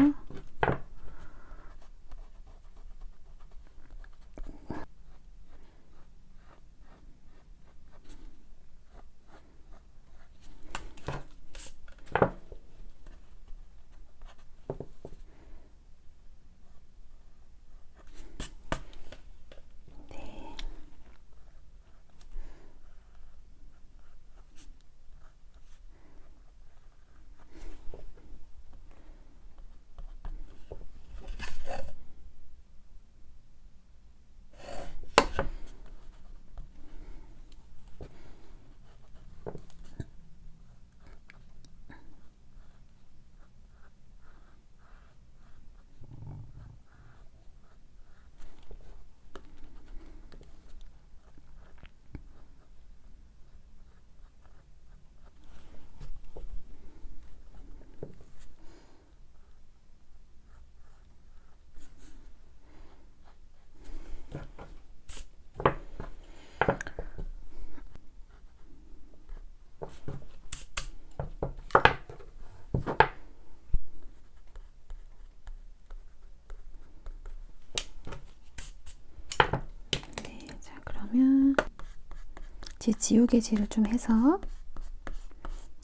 이제 지우개질을 좀 해서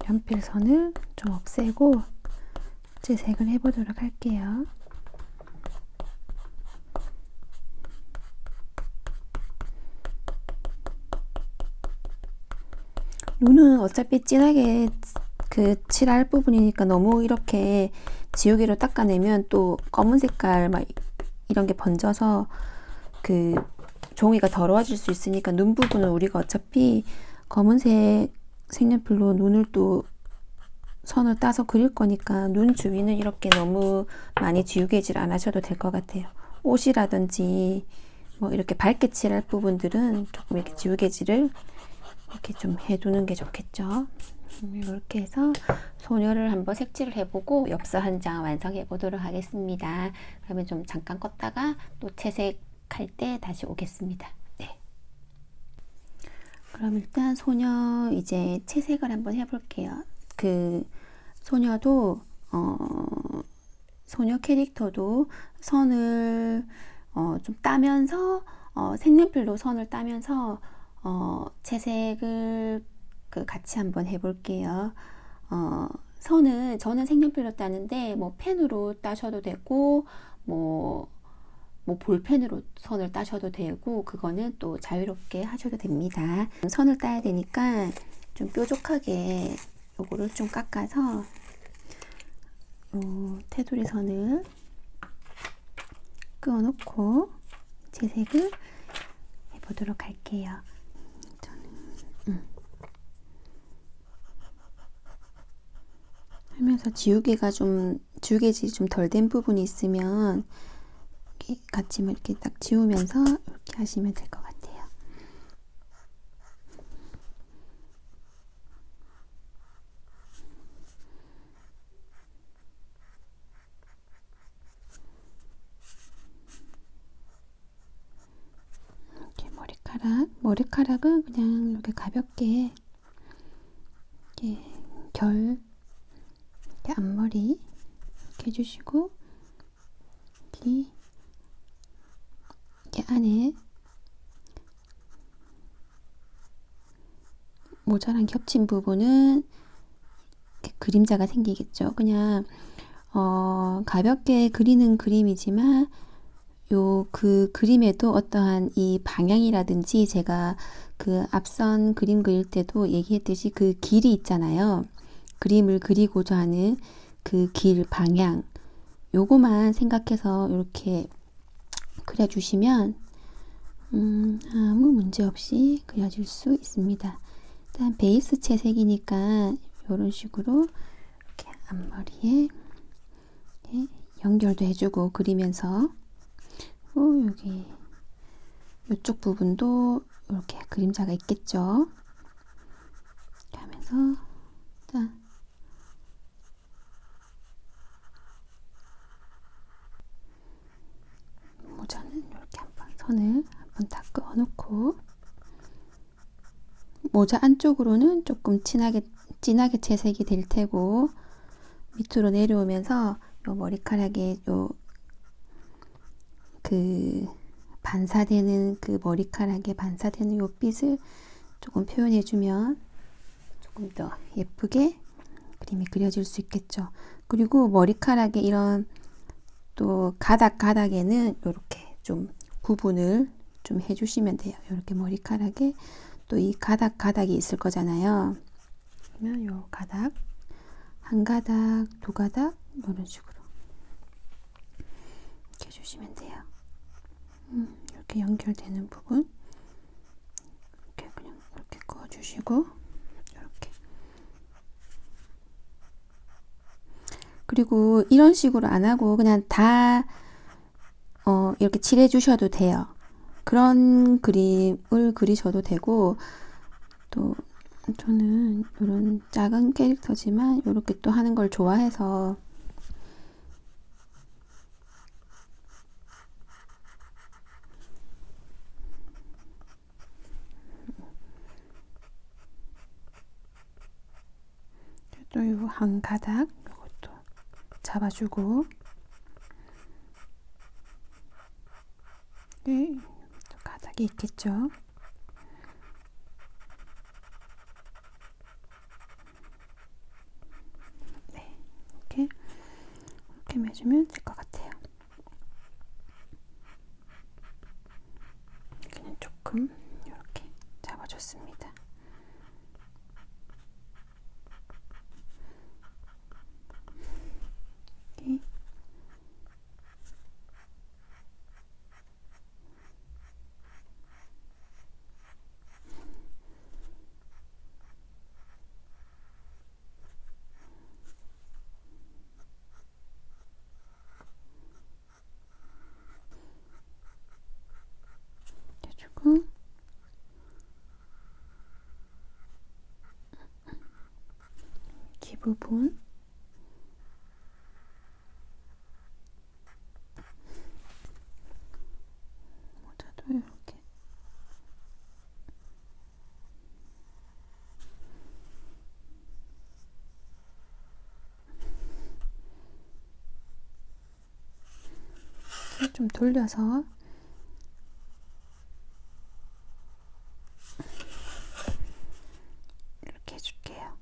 연필선을 좀 없애고 재색을 해보도록 할게요. 눈은 어차피 진하게 그 칠할 부분이니까 너무 이렇게 지우개로 닦아내면 또 검은 색깔 막 이런 게 번져서 그 종이가 더러워질 수 있으니까 눈 부분은 우리가 어차피 검은색 색연필로 눈을 또 선을 따서 그릴 거니까 눈 주위는 이렇게 너무 많이 지우개질 안 하셔도 될 것 같아요. 옷이라든지 뭐 이렇게 밝게 칠할 부분들은 조금 이렇게 지우개질을 이렇게 좀 해두는 게 좋겠죠. 이렇게 해서 소녀를 한번 색칠을 해보고 엽서 한 장 완성해 보도록 하겠습니다. 그러면 좀 잠깐 껐다가 또 채색할 때 다시 오겠습니다. 네. 그럼 일단 소녀 이제 채색을 한번 해볼게요. 그 소녀도 소녀 캐릭터도 선을 좀 따면서 색연필로 선을 따면서 채색을 그 같이 한번 해볼게요. 선은 저는 색연필로 따는데 뭐 펜으로 따셔도 되고 뭐 볼펜으로 선을 따셔도 되고 그거는 또 자유롭게 하셔도 됩니다. 선을 따야 되니까 좀 뾰족하게 요거를 좀 깎아서 테두리 선을 그어 놓고 채색을 해보도록 할게요. 하면서 지우개질이 좀 덜 된 부분이 있으면 이렇게 같이 이렇게 딱 지우면서 이렇게 하시면 될 것 같아요. 이렇게 머리카락은 그냥 이렇게 가볍게 이렇게 이렇게 앞머리 이렇게 해주시고 이렇게 안에 모자랑 겹친 부분은 이렇게 그림자가 생기겠죠. 그냥 가볍게 그리는 그림이지만 그 그림에도 어떠한 이 방향이라든지 제가 그 앞선 그림 그릴 때도 얘기했듯이 그 길이 있잖아요. 그림을 그리고자 하는 그 길 방향 요거만 생각해서 이렇게 그려주시면 아무 문제 없이 그려질 수 있습니다. 일단 베이스 채색이니까 이런 식으로 이렇게 앞머리에 연결도 해주고 그리면서 여기 이쪽 부분도 이렇게 그림자가 있겠죠. 이렇게 하면서 일단 모자는 이렇게 한번 선을 한번 다 그어놓고 모자 안쪽으로는 조금 진하게 채색이 될 테고 밑으로 내려오면서 요 머리카락에 요 그 반사되는 그 머리카락에 반사되는 요 빛을 조금 표현해주면 조금 더 예쁘게 그림이 그려질 수 있겠죠. 그리고 머리카락에 이런 또 가닥에는 이렇게 좀 구분을 좀 해주시면 돼요. 이렇게 머리카락에 또 이 가닥이 있을 거잖아요. 그러면 요 가닥 한 가닥, 두 가닥 이런 식으로 이렇게 해주시면 돼요. 이렇게 연결되는 부분 이렇게 그냥 이렇게 그어주시고 이렇게. 그리고 이런 식으로 안 하고 그냥 다 이렇게 칠해 주셔도 돼요. 그런 그림을 그리셔도 되고 또 저는 이런 작은 캐릭터지만 이렇게 또 하는 걸 좋아해서 또 요 한 가닥 이것도 잡아주고 또 가닥이 있겠죠. 네, 이렇게 매주면 될 것 같아요. 여기는 조금 이렇게 잡아줬습니다. 이렇게. 해주고 귀 부분 모자도 이렇게 좀 돌려서 이렇게 해줄게요.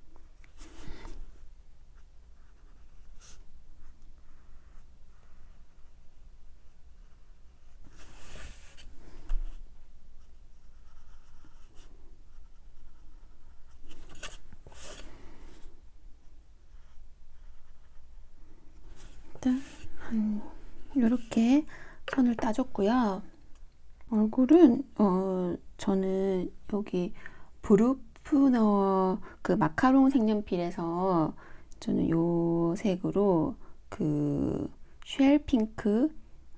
일단 이렇게 선을 따줬고요. 얼굴은 저는 여기 브루프너 그 마카롱 색연필에서 저는 요 색으로 그 쉘 핑크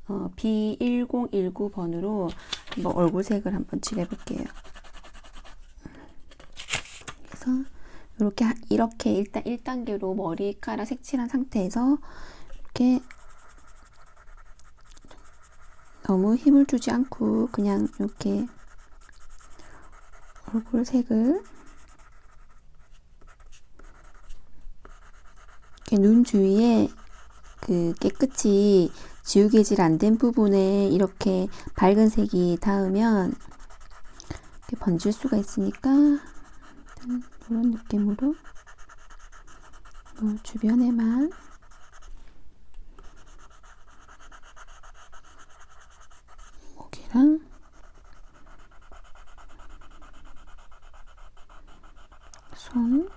B1019번으로 한번 얼굴색을 한번 칠해볼게요. 그래서 이렇게 일단 1단계로 머리카락 색칠한 상태에서 이렇게 너무 힘을 주지 않고 그냥 이렇게 얼굴 색을 이렇게 눈 주위에 그 깨끗이 지우개질 안 된 부분에 이렇게 밝은 색이 닿으면 이렇게 번질 수가 있으니까 이런 느낌으로 주변에만 목이랑 손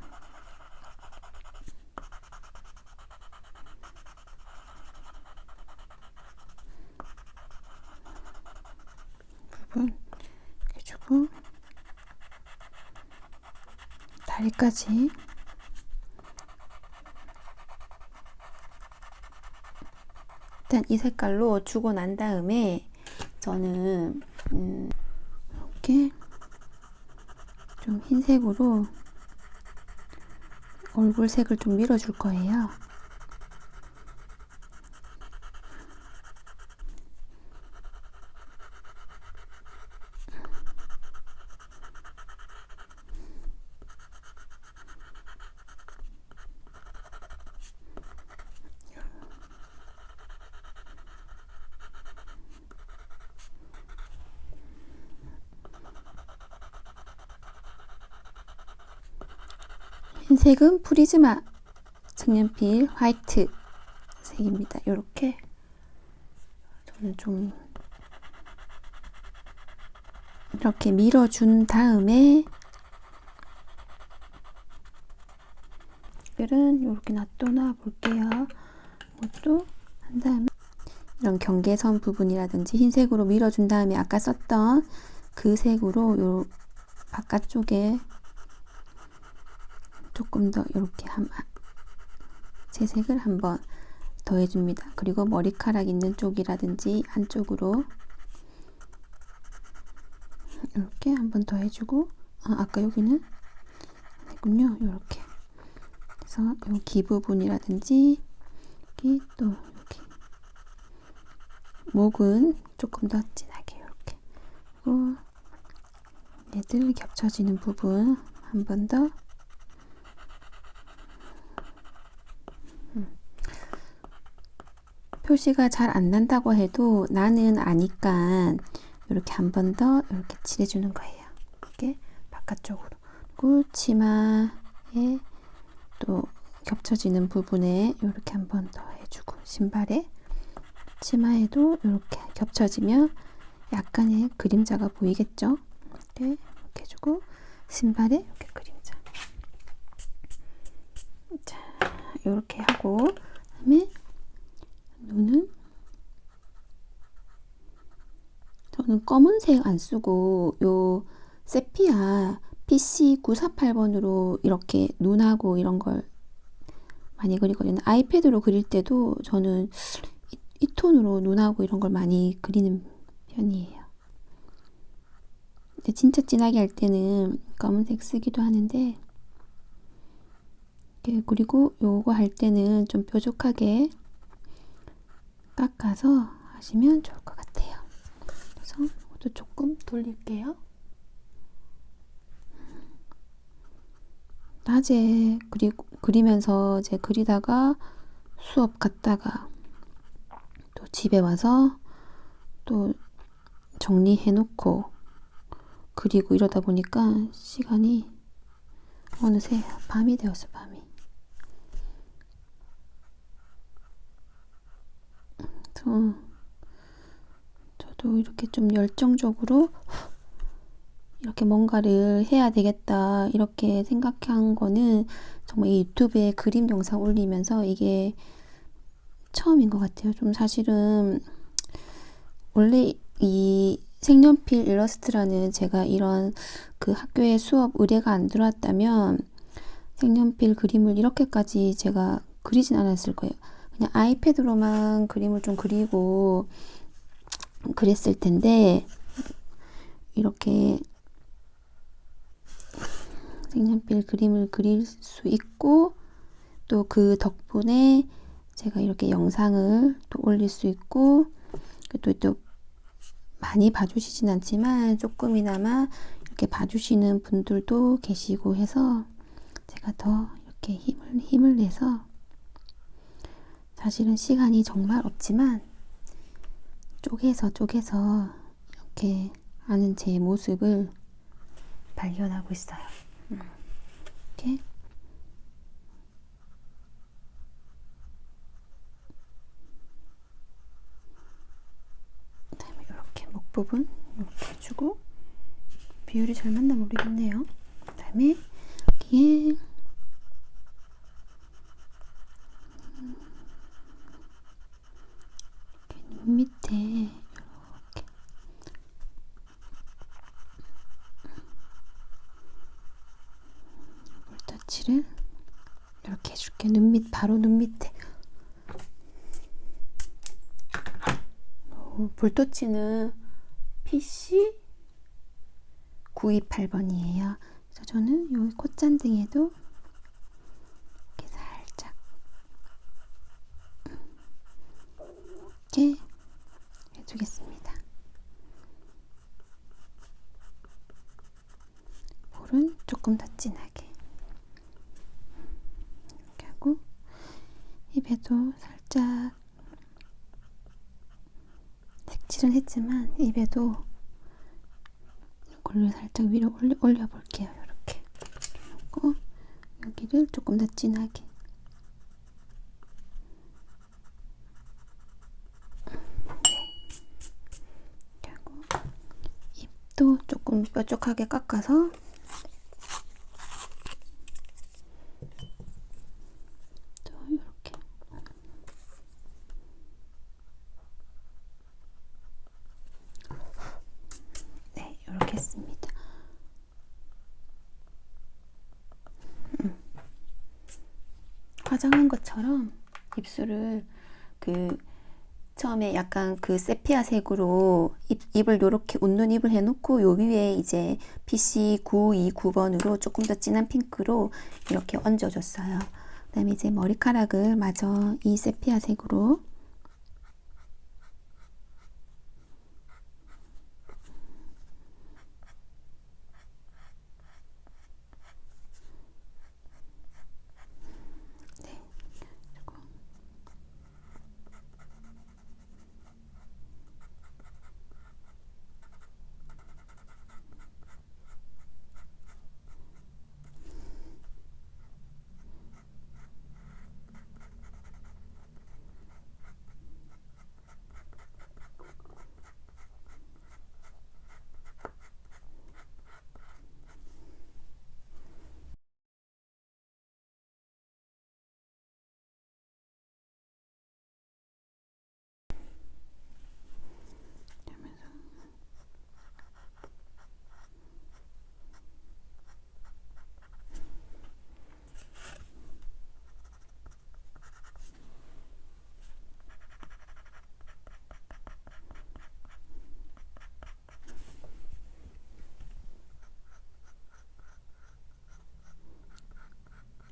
부분 이렇게 주고 다리까지 일단 이 색깔로 주고 난 다음에 저는 이렇게 좀 흰색으로 얼굴 색을 좀 밀어줄 거예요. 흰색은 프리즈마 색연필 화이트 색입니다. 이렇게 저는 좀 이렇게 밀어준 다음에 이런 이렇게 놔둬 볼게요. 이것도 한 다음에 이런 경계선 부분이라든지 흰색으로 밀어준 다음에 아까 썼던 그 색으로 요 바깥쪽에 조금 더 이렇게 채색을 한번 더해줍니다. 그리고 머리카락 있는 쪽이라든지 안쪽으로 이렇게 한번 더 해주고 아까 여기는 아니군요. 이렇게 그래서 여기 부분이라든지 여기 또 이렇게 목은 조금 더 진하게 이렇게 그리고 얘들 겹쳐지는 부분 한 번 더 표시가 잘 안 난다고 해도 나는 아니까 이렇게 한 번 더 이렇게 칠해주는 거예요. 이렇게 바깥쪽으로. 그리고 치마에 또 겹쳐지는 부분에 이렇게 한 번 더 해주고 신발에 치마에도 이렇게 겹쳐지면 약간의 그림자가 보이겠죠? 이렇게 해주고 신발에 이렇게 그림자. 자, 이렇게 하고 그다음에 눈은 저는 검은색 안 쓰고 요 세피아 PC948번으로 이렇게 눈하고 이런 걸 많이 그리거든요. 아이패드로 그릴 때도 저는 이 톤으로 눈하고 이런 걸 많이 그리는 편이에요. 근데 진짜 진하게 할 때는 검은색 쓰기도 하는데 그리고 요거 할 때는 좀 뾰족하게 깎아서 하시면 좋을 것 같아요. 그래서 이것도 조금 돌릴게요. 낮에 그리면서 제 그리다가 수업 갔다가 또 집에 와서 또 정리해 놓고 그리고 이러다 보니까 시간이 어느새 밤이 되었어요. 밤이. 저도 이렇게 좀 열정적으로 이렇게 뭔가를 해야 되겠다 이렇게 생각한 거는 정말 이 유튜브에 그림 영상 올리면서 이게 처음인 것 같아요. 좀 사실은 원래 이 색연필 일러스트라는 제가 이런 그 학교에 수업 의뢰가 안 들어왔다면 색연필 그림을 이렇게까지 제가 그리진 않았을 거예요. 그냥 아이패드로만 그림을 좀 그리고 그랬을 텐데 이렇게 색연필 그림을 그릴 수 있고 또 그 덕분에 제가 이렇게 영상을 또 올릴 수 있고 또 많이 봐주시진 않지만 조금이나마 이렇게 봐주시는 분들도 계시고 해서 제가 더 이렇게 힘을 내서 사실은 시간이 정말 없지만 쪼개서 이렇게 하는 제 모습을 발견하고 있어요. 이렇게 그다음에 이렇게 목 부분 이렇게 해주고 비율이 잘 맞나 모르겠네요. 그다음에 여기에 눈 밑에 이렇게 색칠을 이렇게 해줄게. 눈 밑, 바로 눈 밑에. 볼터치는 PC 928번이에요. 그래서 저는 여기 콧잔등에도 이렇게 살짝 이렇게 해주겠습니다. 볼은 조금 더 진하게 이렇게 하고, 입에도 살짝 색칠은 했지만 입에도 이걸로 살짝 위로 올려볼게요. 이렇게 놓고 여기를 조금 더 진하게. 이렇게 하고, 입도 조금 뾰족하게 깎아서 또 이렇게. 네, 이렇게 했습니다. 화장한 것처럼 입술을 처음에 약간 세피아 색으로 입을 요렇게 웃는 입을 해놓고, 요 위에 이제 PC 929번으로 조금 더 진한 핑크로 이렇게 얹어줬어요. 그 다음에 이제 머리카락을 마저 이 세피아 색으로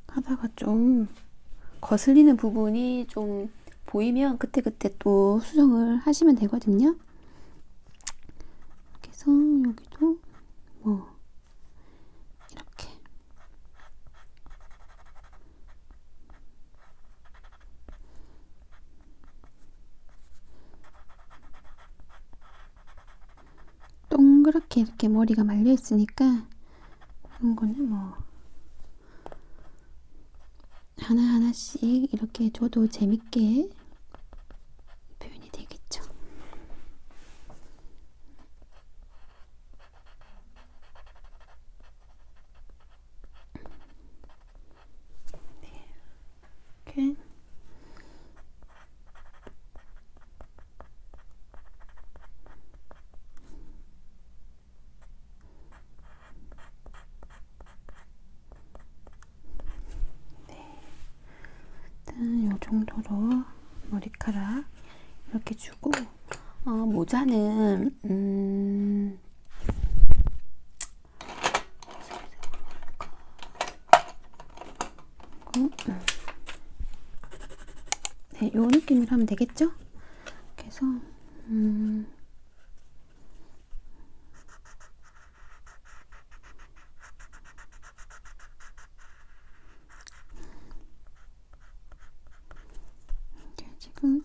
하다가 좀 거슬리는 부분이 좀 보이면 그때그때 또 수정을 하시면 되거든요. 그래서 여기도 뭐 이렇게 동그랗게 이렇게 머리가 말려 있으니까 이런 거는 뭐 하나하나씩 이렇게 줘도 재밌게 표현이 되겠죠. 네, 이렇게. 일단 요 정도로 머리카락 이렇게 주고, 모자는 네, 요 느낌으로 하면 되겠죠? 그래서 지금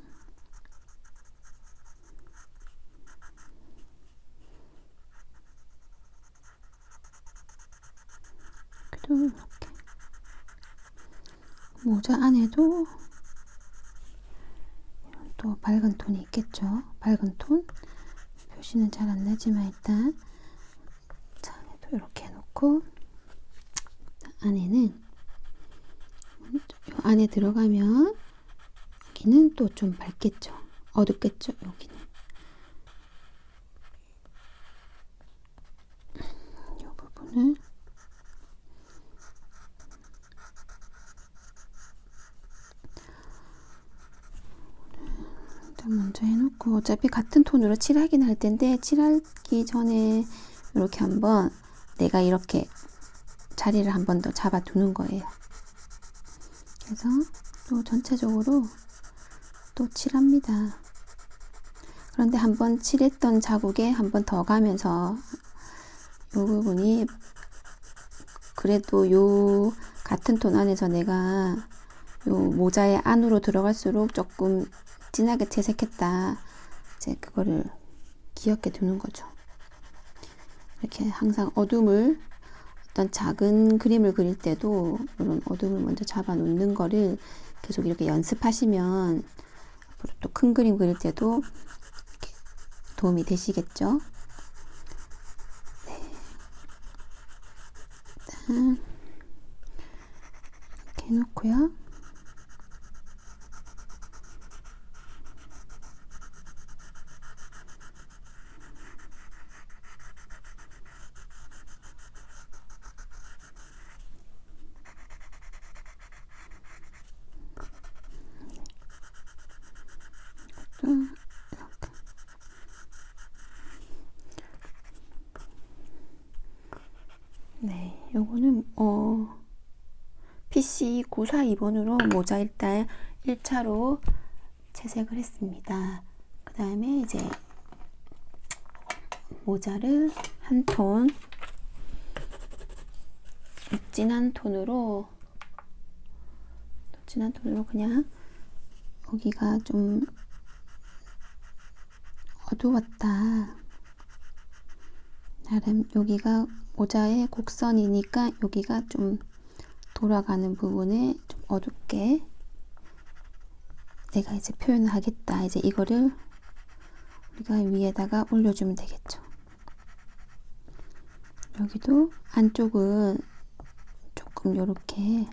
그래도 이렇게 모자 안에도 또 밝은 톤이 있겠죠. 밝은 톤 표시는 잘 안 나지만 일단 자, 안에도 이렇게 해놓고, 안에는 요 안에 들어가면 여기는 또 좀 밝겠죠. 어둡겠죠. 여기는 이 부분을 어차피 같은 톤으로 칠하긴 할 텐데 칠하기 전에 이렇게 한번 내가 이렇게 자리를 한 번 더 잡아 두는 거예요. 그래서 또 전체적으로 또 칠합니다. 그런데 한번 칠했던 자국에 한 번 더 가면서 이 부분이 그래도 요 같은 톤 안에서 내가 요 모자의 안으로 들어갈수록 조금 진하게 채색했다. 이제 그거를 기억해 두는 거죠. 이렇게 항상 어둠을 어떤 작은 그림을 그릴 때도 이런 어둠을 먼저 잡아 놓는 거를 계속 이렇게 연습하시면 앞으로 또 큰 그림 그릴 때도 도움이 되시겠죠. 네. 일단 이렇게 해놓고요. 이렇게. 네, 요거는 PC 942번으로 모자 일단 1차로 채색을 했습니다. 그 다음에 이제 모자를 한 톤 진한 톤으로 그냥 여기가 좀 어두웠다. 나름 여기가 모자의 곡선이니까 여기가 좀 돌아가는 부분에 좀 어둡게 내가 이제 표현을 하겠다. 이제 이거를 우리가 위에다가 올려주면 되겠죠. 여기도 안쪽은 조금 요렇게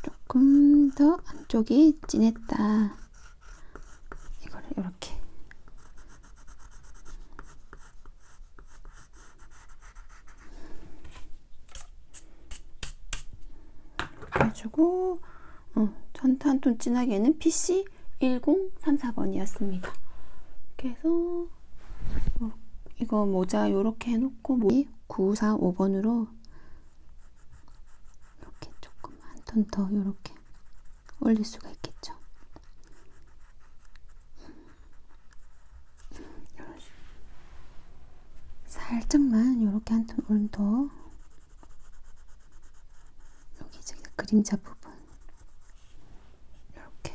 조금 더 안쪽이 진했다. 이거를 이렇게 해주고 전타 한 톤 진하게는 PC 1034번이었습니다. 그래서 이거 모자 요렇게 해놓고 945번으로 이렇게 조금 한 톤 더 요렇게 올릴 수가 있겠죠. 살짝만 요렇게 한 톤 더 여기 저기 그림자 부분 이렇게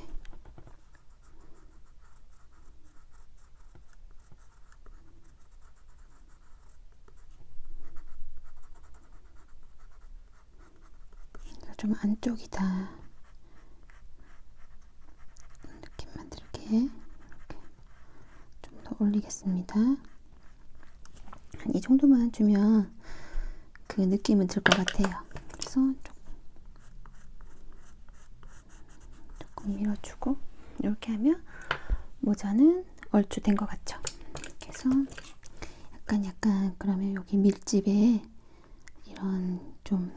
좀 안쪽이다 느낌 만들게 이렇게 좀 더 올리겠습니다. 한 이 정도만 주면 그 느낌은 들 것 같아요. 그래서 조금 밀어주고 이렇게 하면 모자는 얼추 된 것 같죠. 이렇게 해서 약간 그러면 여기 밀집에 이런 좀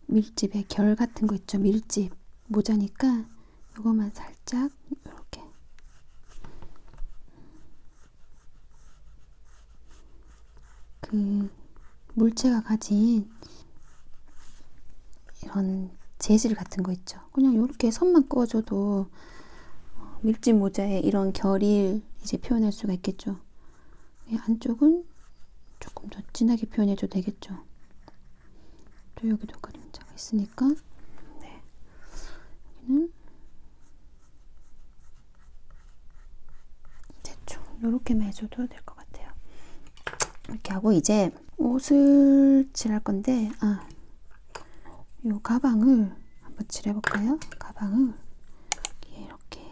밀집의 결 같은 거 있죠. 밀집 모자니까 이거만 살짝 이렇게 그 물체가 가진 이런 재질 같은 거 있죠. 그냥 이렇게 선만 그어줘도 밀집 모자에 이런 결을 이제 표현할 수가 있겠죠. 안쪽은 조금 더 진하게 표현해줘도 되겠죠. 또 여기도 그림자가 있으니까 네. 여기는 대충 이렇게만 해줘도 될 것 같아요. 이렇게 하고 이제 옷을 칠할 건데 요 가방을 한번 칠해볼까요? 가방을 이렇게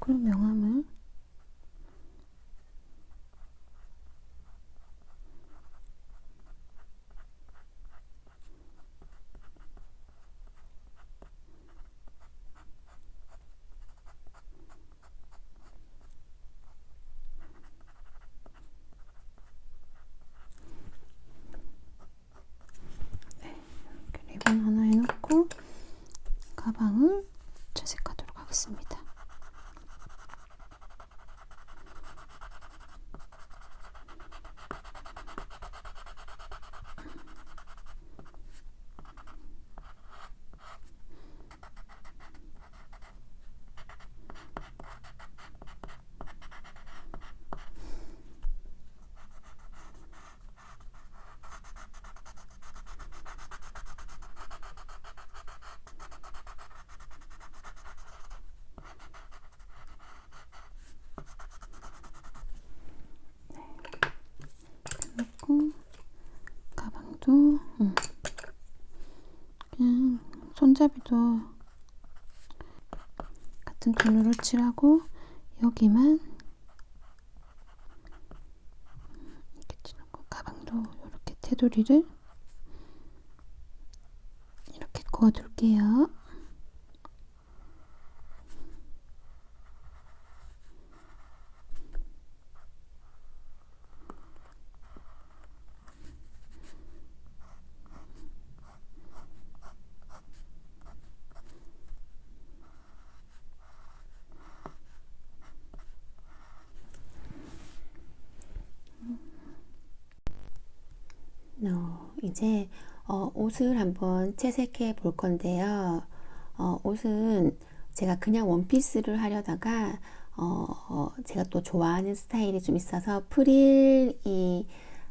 그럼 명암을 리본 하나 해놓고 가방을 채색하도록 하겠습니다. 놓고 가방도 그냥 손잡이도 같은 톤으로 칠하고 여기만 이렇게 칠하고 가방도 이렇게 테두리를 이렇게 그어둘게요. 이제 옷을 한번 채색해 볼 건데요. 옷은 제가 그냥 원피스를 하려다가 제가 또 좋아하는 스타일이 좀 있어서 프릴 이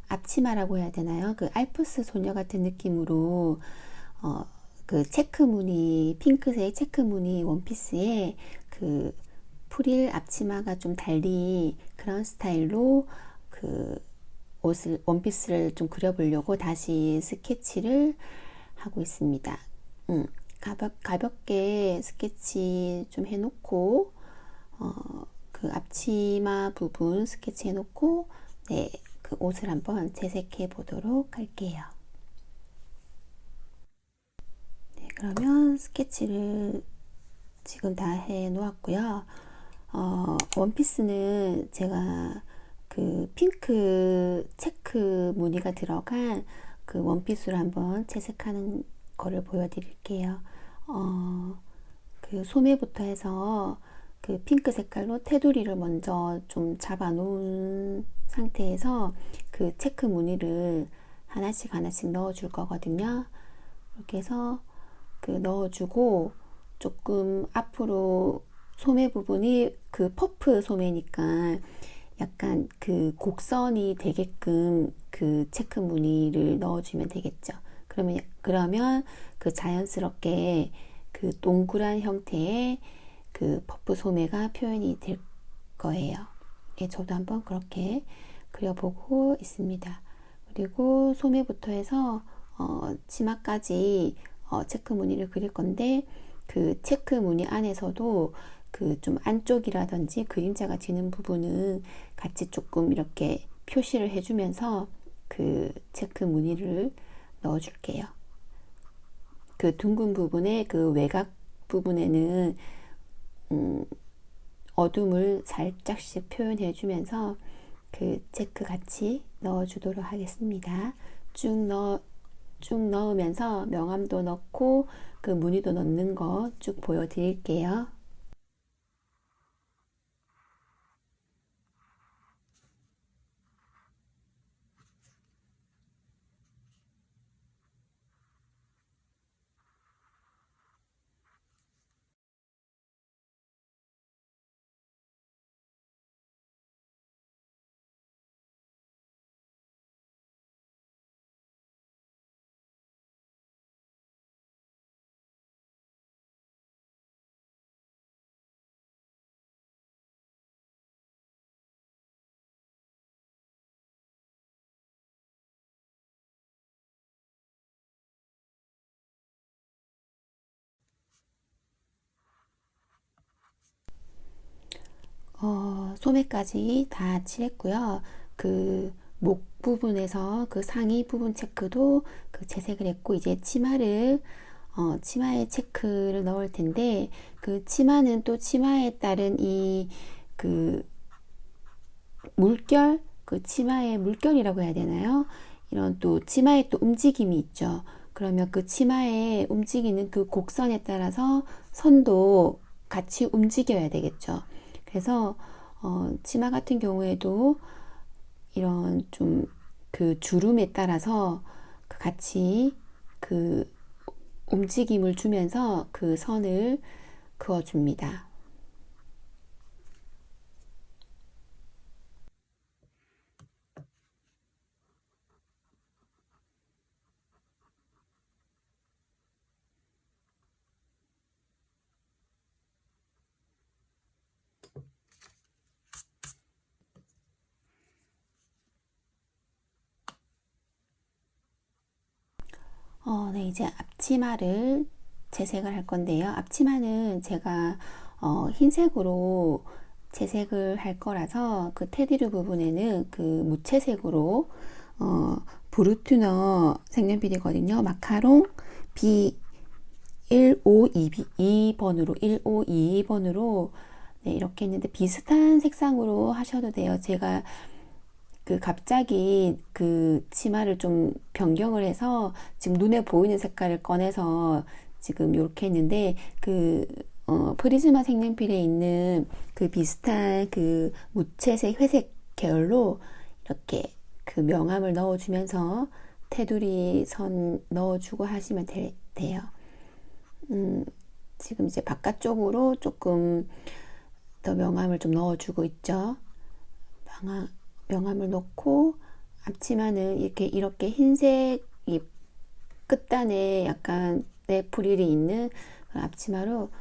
앞치마라고 해야 되나요? 그 알프스 소녀 같은 느낌으로 그 체크 무늬 핑크색 체크 무늬 원피스에 그 프릴 앞치마가 좀 달리 그런 스타일로 그 옷을 원피스를 좀 그려보려고 다시 스케치를 하고 있습니다. 가볍게 스케치 좀 해놓고 그 앞치마 부분 스케치 해놓고 네, 그 옷을 한번 채색해 보도록 할게요. 네, 그러면 스케치를 지금 다 해 놓았고요. 원피스는 제가 그 핑크 체크 무늬가 들어간 그 원피스를 한번 채색하는 거를 보여드릴게요. 그 소매부터 해서 그 핑크 색깔로 테두리를 먼저 좀 잡아 놓은 상태에서 그 체크 무늬를 하나씩 넣어 줄 거거든요. 이렇게 해서 그 넣어주고 조금 앞으로 소매 부분이 그 퍼프 소매니까 약간 그 곡선이 되게끔 그 체크 무늬를 넣어주면 되겠죠. 그러면 그 자연스럽게 그 동그란 형태의 그 퍼프 소매가 표현이 될 거예요. 예, 저도 한번 그렇게 그려보고 있습니다. 그리고 소매부터 해서 치마까지 체크 무늬를 그릴 건데 그 체크 무늬 안에서도 그 좀 안쪽이라든지 그림자가 지는 부분은 같이 조금 이렇게 표시를 해주면서 그 체크 무늬를 넣어 줄게요. 그 둥근 부분에 그 외곽 부분에는 어둠을 살짝씩 표현해 주면서 그 체크 같이 넣어 주도록 하겠습니다. 쭉 넣으면서 명암도 넣고 그 무늬도 넣는 거 쭉 보여드릴게요. 소매까지 다 칠했고요. 그 목 부분에서 그 상의 부분 체크도 그 채색을 했고, 이제 치마를 치마에 체크를 넣을 텐데, 그 치마는 또 치마에 따른 그 물결, 그 치마의 물결이라고 해야 되나요? 이런 또 치마에 또 움직임이 있죠. 그러면 그 치마에 움직이는 그 곡선에 따라서 선도 같이 움직여야 되겠죠. 그래서 치마 같은 경우에도 이런 좀 그 주름에 따라서 같이 그 움직임을 주면서 그 선을 그어줍니다. 네, 이제 앞치마를 재색을 할 건데요. 앞치마는 제가 흰색으로 재색을 할 거라서 그 테두리 부분에는 그 무채색으로 어, 브루트너 색연필이거든요. 마카롱 B1522번으로 1522번으로 네, 이렇게 했는데 비슷한 색상으로 하셔도 돼요. 제가 그 갑자기 그 치마를 좀 변경을 해서 지금 눈에 보이는 색깔을 꺼내서 지금 이렇게 했는데, 그 프리즈마 색연필에 있는 그 비슷한 그 무채색 회색 계열로 이렇게 그 명암을 넣어주면서 테두리 선 넣어주고 하시면 돼요. 지금 이제 바깥쪽으로 조금 더 명암을 좀 넣어주고 있죠. 명암을 넣고, 앞치마는 이렇게 흰색 이 끝단에 약간 네프릴이 있는 앞치마로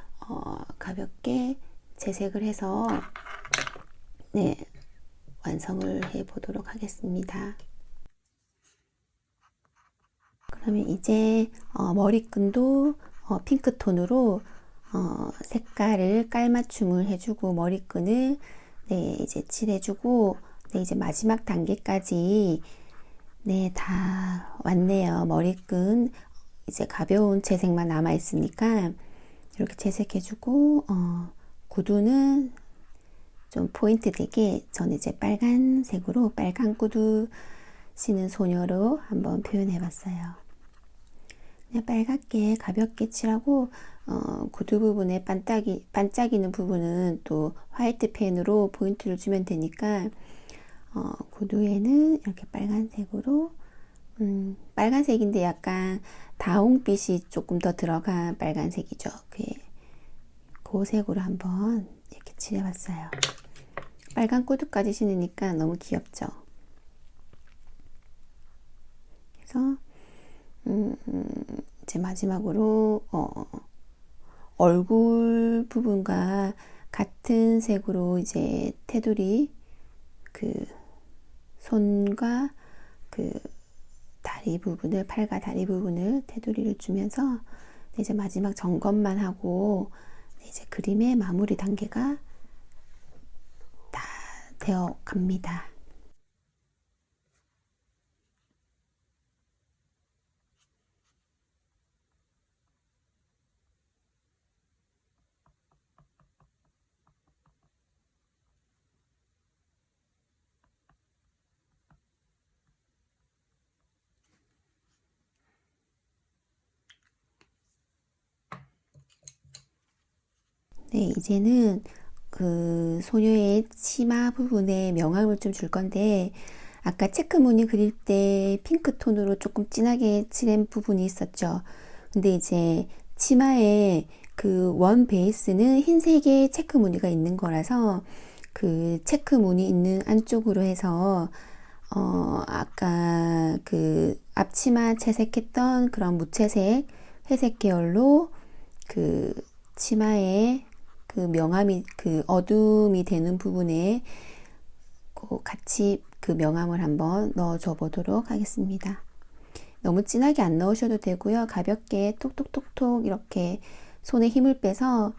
가볍게 재색을 해서 네, 완성을 해 보도록 하겠습니다. 그러면 이제 머리끈도 핑크톤으로 색깔을 깔맞춤을 해주고, 머리끈을 네, 이제 칠해주고, 네, 이제 마지막 단계까지 네, 다 왔네요. 머리끈 이제 가벼운 채색만 남아 있으니까 이렇게 채색해주고, 구두는 좀 포인트 되게 저는 이제 빨간색으로 빨간 구두 신은 소녀로 한번 표현해 봤어요. 그냥 빨갛게 가볍게 칠하고, 구두 부분에 반짝이는 부분은 또 화이트 펜으로 포인트를 주면 되니까, 구두에는 이렇게 빨간색으로, 빨간색인데 약간 다홍빛이 조금 더 들어간 빨간색이죠. 그 색으로 한번 이렇게 칠해봤어요. 빨간 구두까지 신으니까 너무 귀엽죠. 그래서 이제 마지막으로 얼굴 부분과 같은 색으로 이제 테두리 그 손과 그 다리 부분을, 팔과 다리 부분을 테두리를 주면서 이제 마지막 점검만 하고 이제 그림의 마무리 단계가 다 되어 갑니다. 네, 이제는 그 소녀의 치마 부분에 명암을 좀 줄 건데, 아까 체크 무늬 그릴 때 핑크 톤으로 조금 진하게 칠한 부분이 있었죠. 근데 이제 치마에 그 원 베이스는 흰색의 체크 무늬가 있는 거라서 그 체크 무늬 있는 안쪽으로 해서 아까 그 앞치마 채색했던 그런 무채색 회색 계열로 그 치마에 그 명암이 그 어둠이 되는 부분에 같이 그 명암을 한번 넣어줘 보도록 하겠습니다. 너무 진하게 안 넣으셔도 되고요. 가볍게 톡톡톡톡 이렇게 손에 힘을 빼서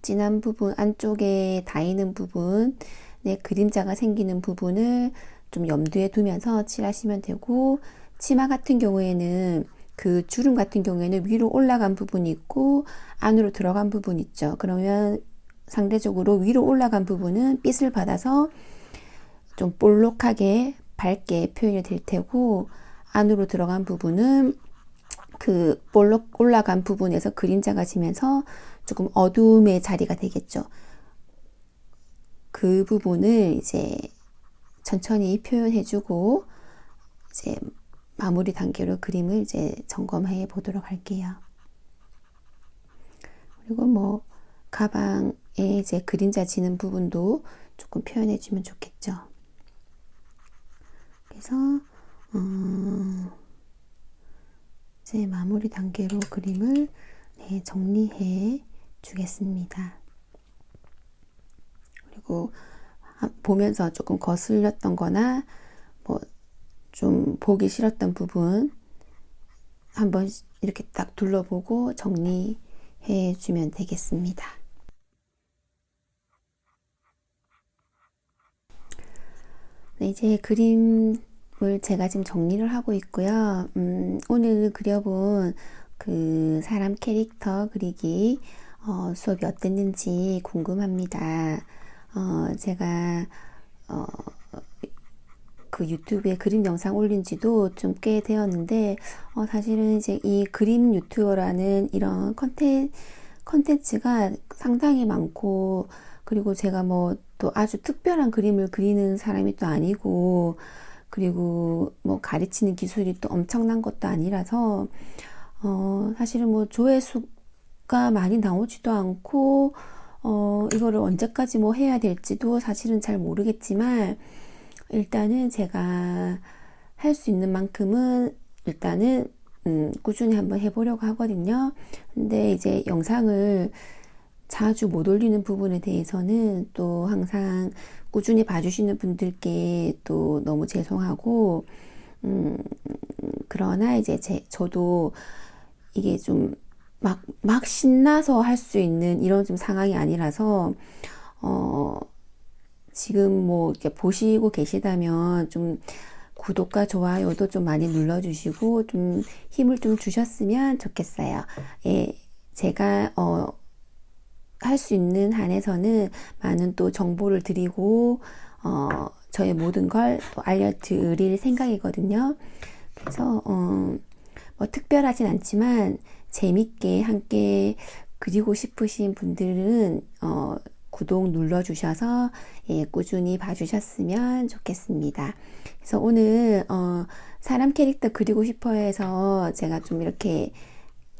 진한 부분, 안쪽에 닿이는 부분에 그림자가 생기는 부분을 좀 염두에 두면서 칠하시면 되고, 치마 같은 경우에는 그 주름 같은 경우에는 위로 올라간 부분이 있고 안으로 들어간 부분이 있죠. 그러면 상대적으로 위로 올라간 부분은 빛을 받아서 좀 볼록하게 밝게 표현이 될 테고, 안으로 들어간 부분은 그 볼록 올라간 부분에서 그림자가 지면서 조금 어두움의 자리가 되겠죠. 그 부분을 이제 천천히 표현해주고 이제 마무리 단계로 그림을 이제 점검해 보도록 할게요. 그리고 뭐 가방에 이제 그림자 지는 부분도 조금 표현해주면 좋겠죠. 그래서 이제 마무리 단계로 그림을 정리해 주겠습니다. 그리고 보면서 조금 거슬렸던 거나 뭐 좀 보기 싫었던 부분 한번 이렇게 딱 둘러보고 정리해 주면 되겠습니다. 네, 이제 그림을 제가 지금 정리를 하고 있고요. 오늘 그려본 그 사람 캐릭터 그리기 수업이 어땠는지 궁금합니다. 제가 그 유튜브에 그림 영상 올린 지도 좀 꽤 되었는데, 사실은 이제 이 그림 유튜버라는 이런 컨텐츠가 상당히 많고, 그리고 제가 뭐 또 아주 특별한 그림을 그리는 사람이 또 아니고, 그리고 뭐 가르치는 기술이 또 엄청난 것도 아니라서, 사실은 뭐 조회수가 많이 나오지도 않고, 이거를 언제까지 뭐 해야 될지도 사실은 잘 모르겠지만, 일단은 제가 할 수 있는 만큼은 일단은 꾸준히 한번 해보려고 하거든요. 근데 이제 영상을 자주 못 올리는 부분에 대해서는 또 항상 꾸준히 봐주시는 분들께 또 너무 죄송하고, 그러나 이제 저도 이게 좀 막 신나서 할 수 있는 이런 좀 상황이 아니라서, 지금 뭐 이렇게 보시고 계시다면 좀 구독과 좋아요도 좀 많이 눌러주시고 좀 힘을 좀 주셨으면 좋겠어요. 예, 제가 할 수 있는 한에서는 많은 또 정보를 드리고 저의 모든 걸 또 알려드릴 생각이거든요. 그래서 뭐 특별하진 않지만 재밌게 함께 그리고 싶으신 분들은 구독 눌러주셔서 꾸준히 봐주셨으면 좋겠습니다. 그래서 오늘 사람 캐릭터 그리고 싶어 해서 제가 좀 이렇게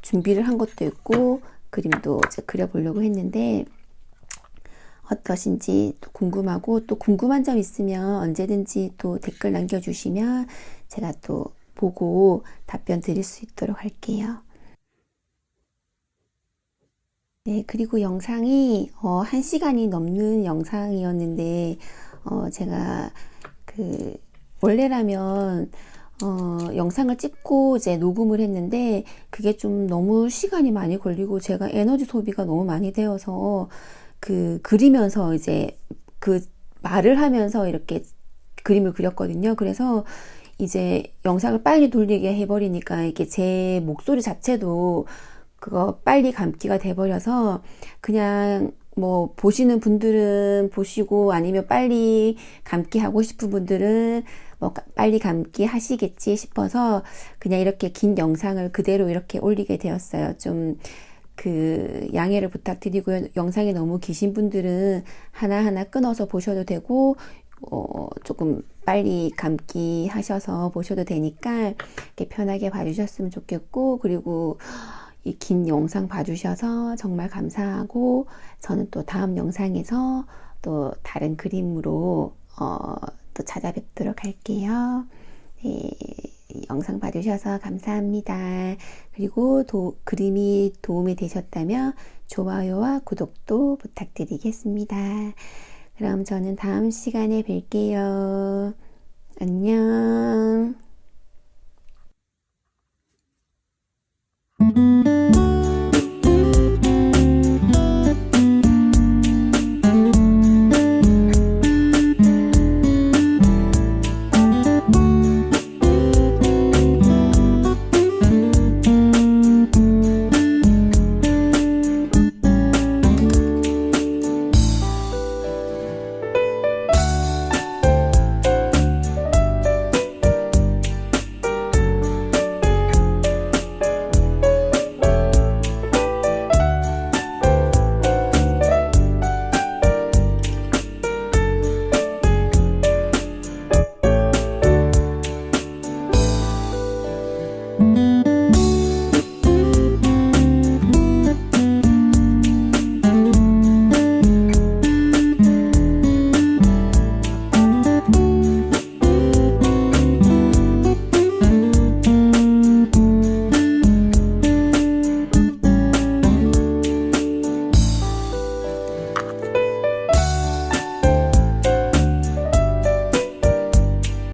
준비를 한 것도 있고 그림도 그려보려고 했는데 어떠신지 또 궁금하고, 또 궁금한 점 있으면 언제든지 또 댓글 남겨주시면 제가 또 보고 답변 드릴 수 있도록 할게요. 네, 그리고 영상이 1시간이 넘는 영상이었는데 제가 그 원래라면 영상을 찍고 이제 녹음을 했는데 그게 좀 너무 시간이 많이 걸리고 제가 에너지 소비가 너무 많이 되어서 그 그리면서 이제 그 말을 하면서 이렇게 그림을 그렸거든요. 그래서 이제 영상을 빨리 돌리게 해버리니까 이게 제 목소리 자체도 그거 빨리 감기가 돼버려서 그냥 뭐 보시는 분들은 보시고 아니면 빨리 감기 하고 싶은 분들은 뭐 빨리 감기 하시겠지 싶어서 그냥 이렇게 긴 영상을 그대로 이렇게 올리게 되었어요. 좀 그 양해를 부탁드리고요. 영상이 너무 기신 분들은 하나하나 끊어서 보셔도 되고 조금 빨리 감기 하셔서 보셔도 되니까 이렇게 편하게 봐주셨으면 좋겠고, 그리고 이 긴 영상 봐주셔서 정말 감사하고 저는 또 다음 영상에서 또 다른 그림으로 또 찾아뵙도록 할게요. 네, 영상 봐주셔서 감사합니다. 그리고 그림이 도움이 되셨다면 좋아요와 구독도 부탁드리겠습니다. 그럼 저는 다음 시간에 뵐게요. 안녕.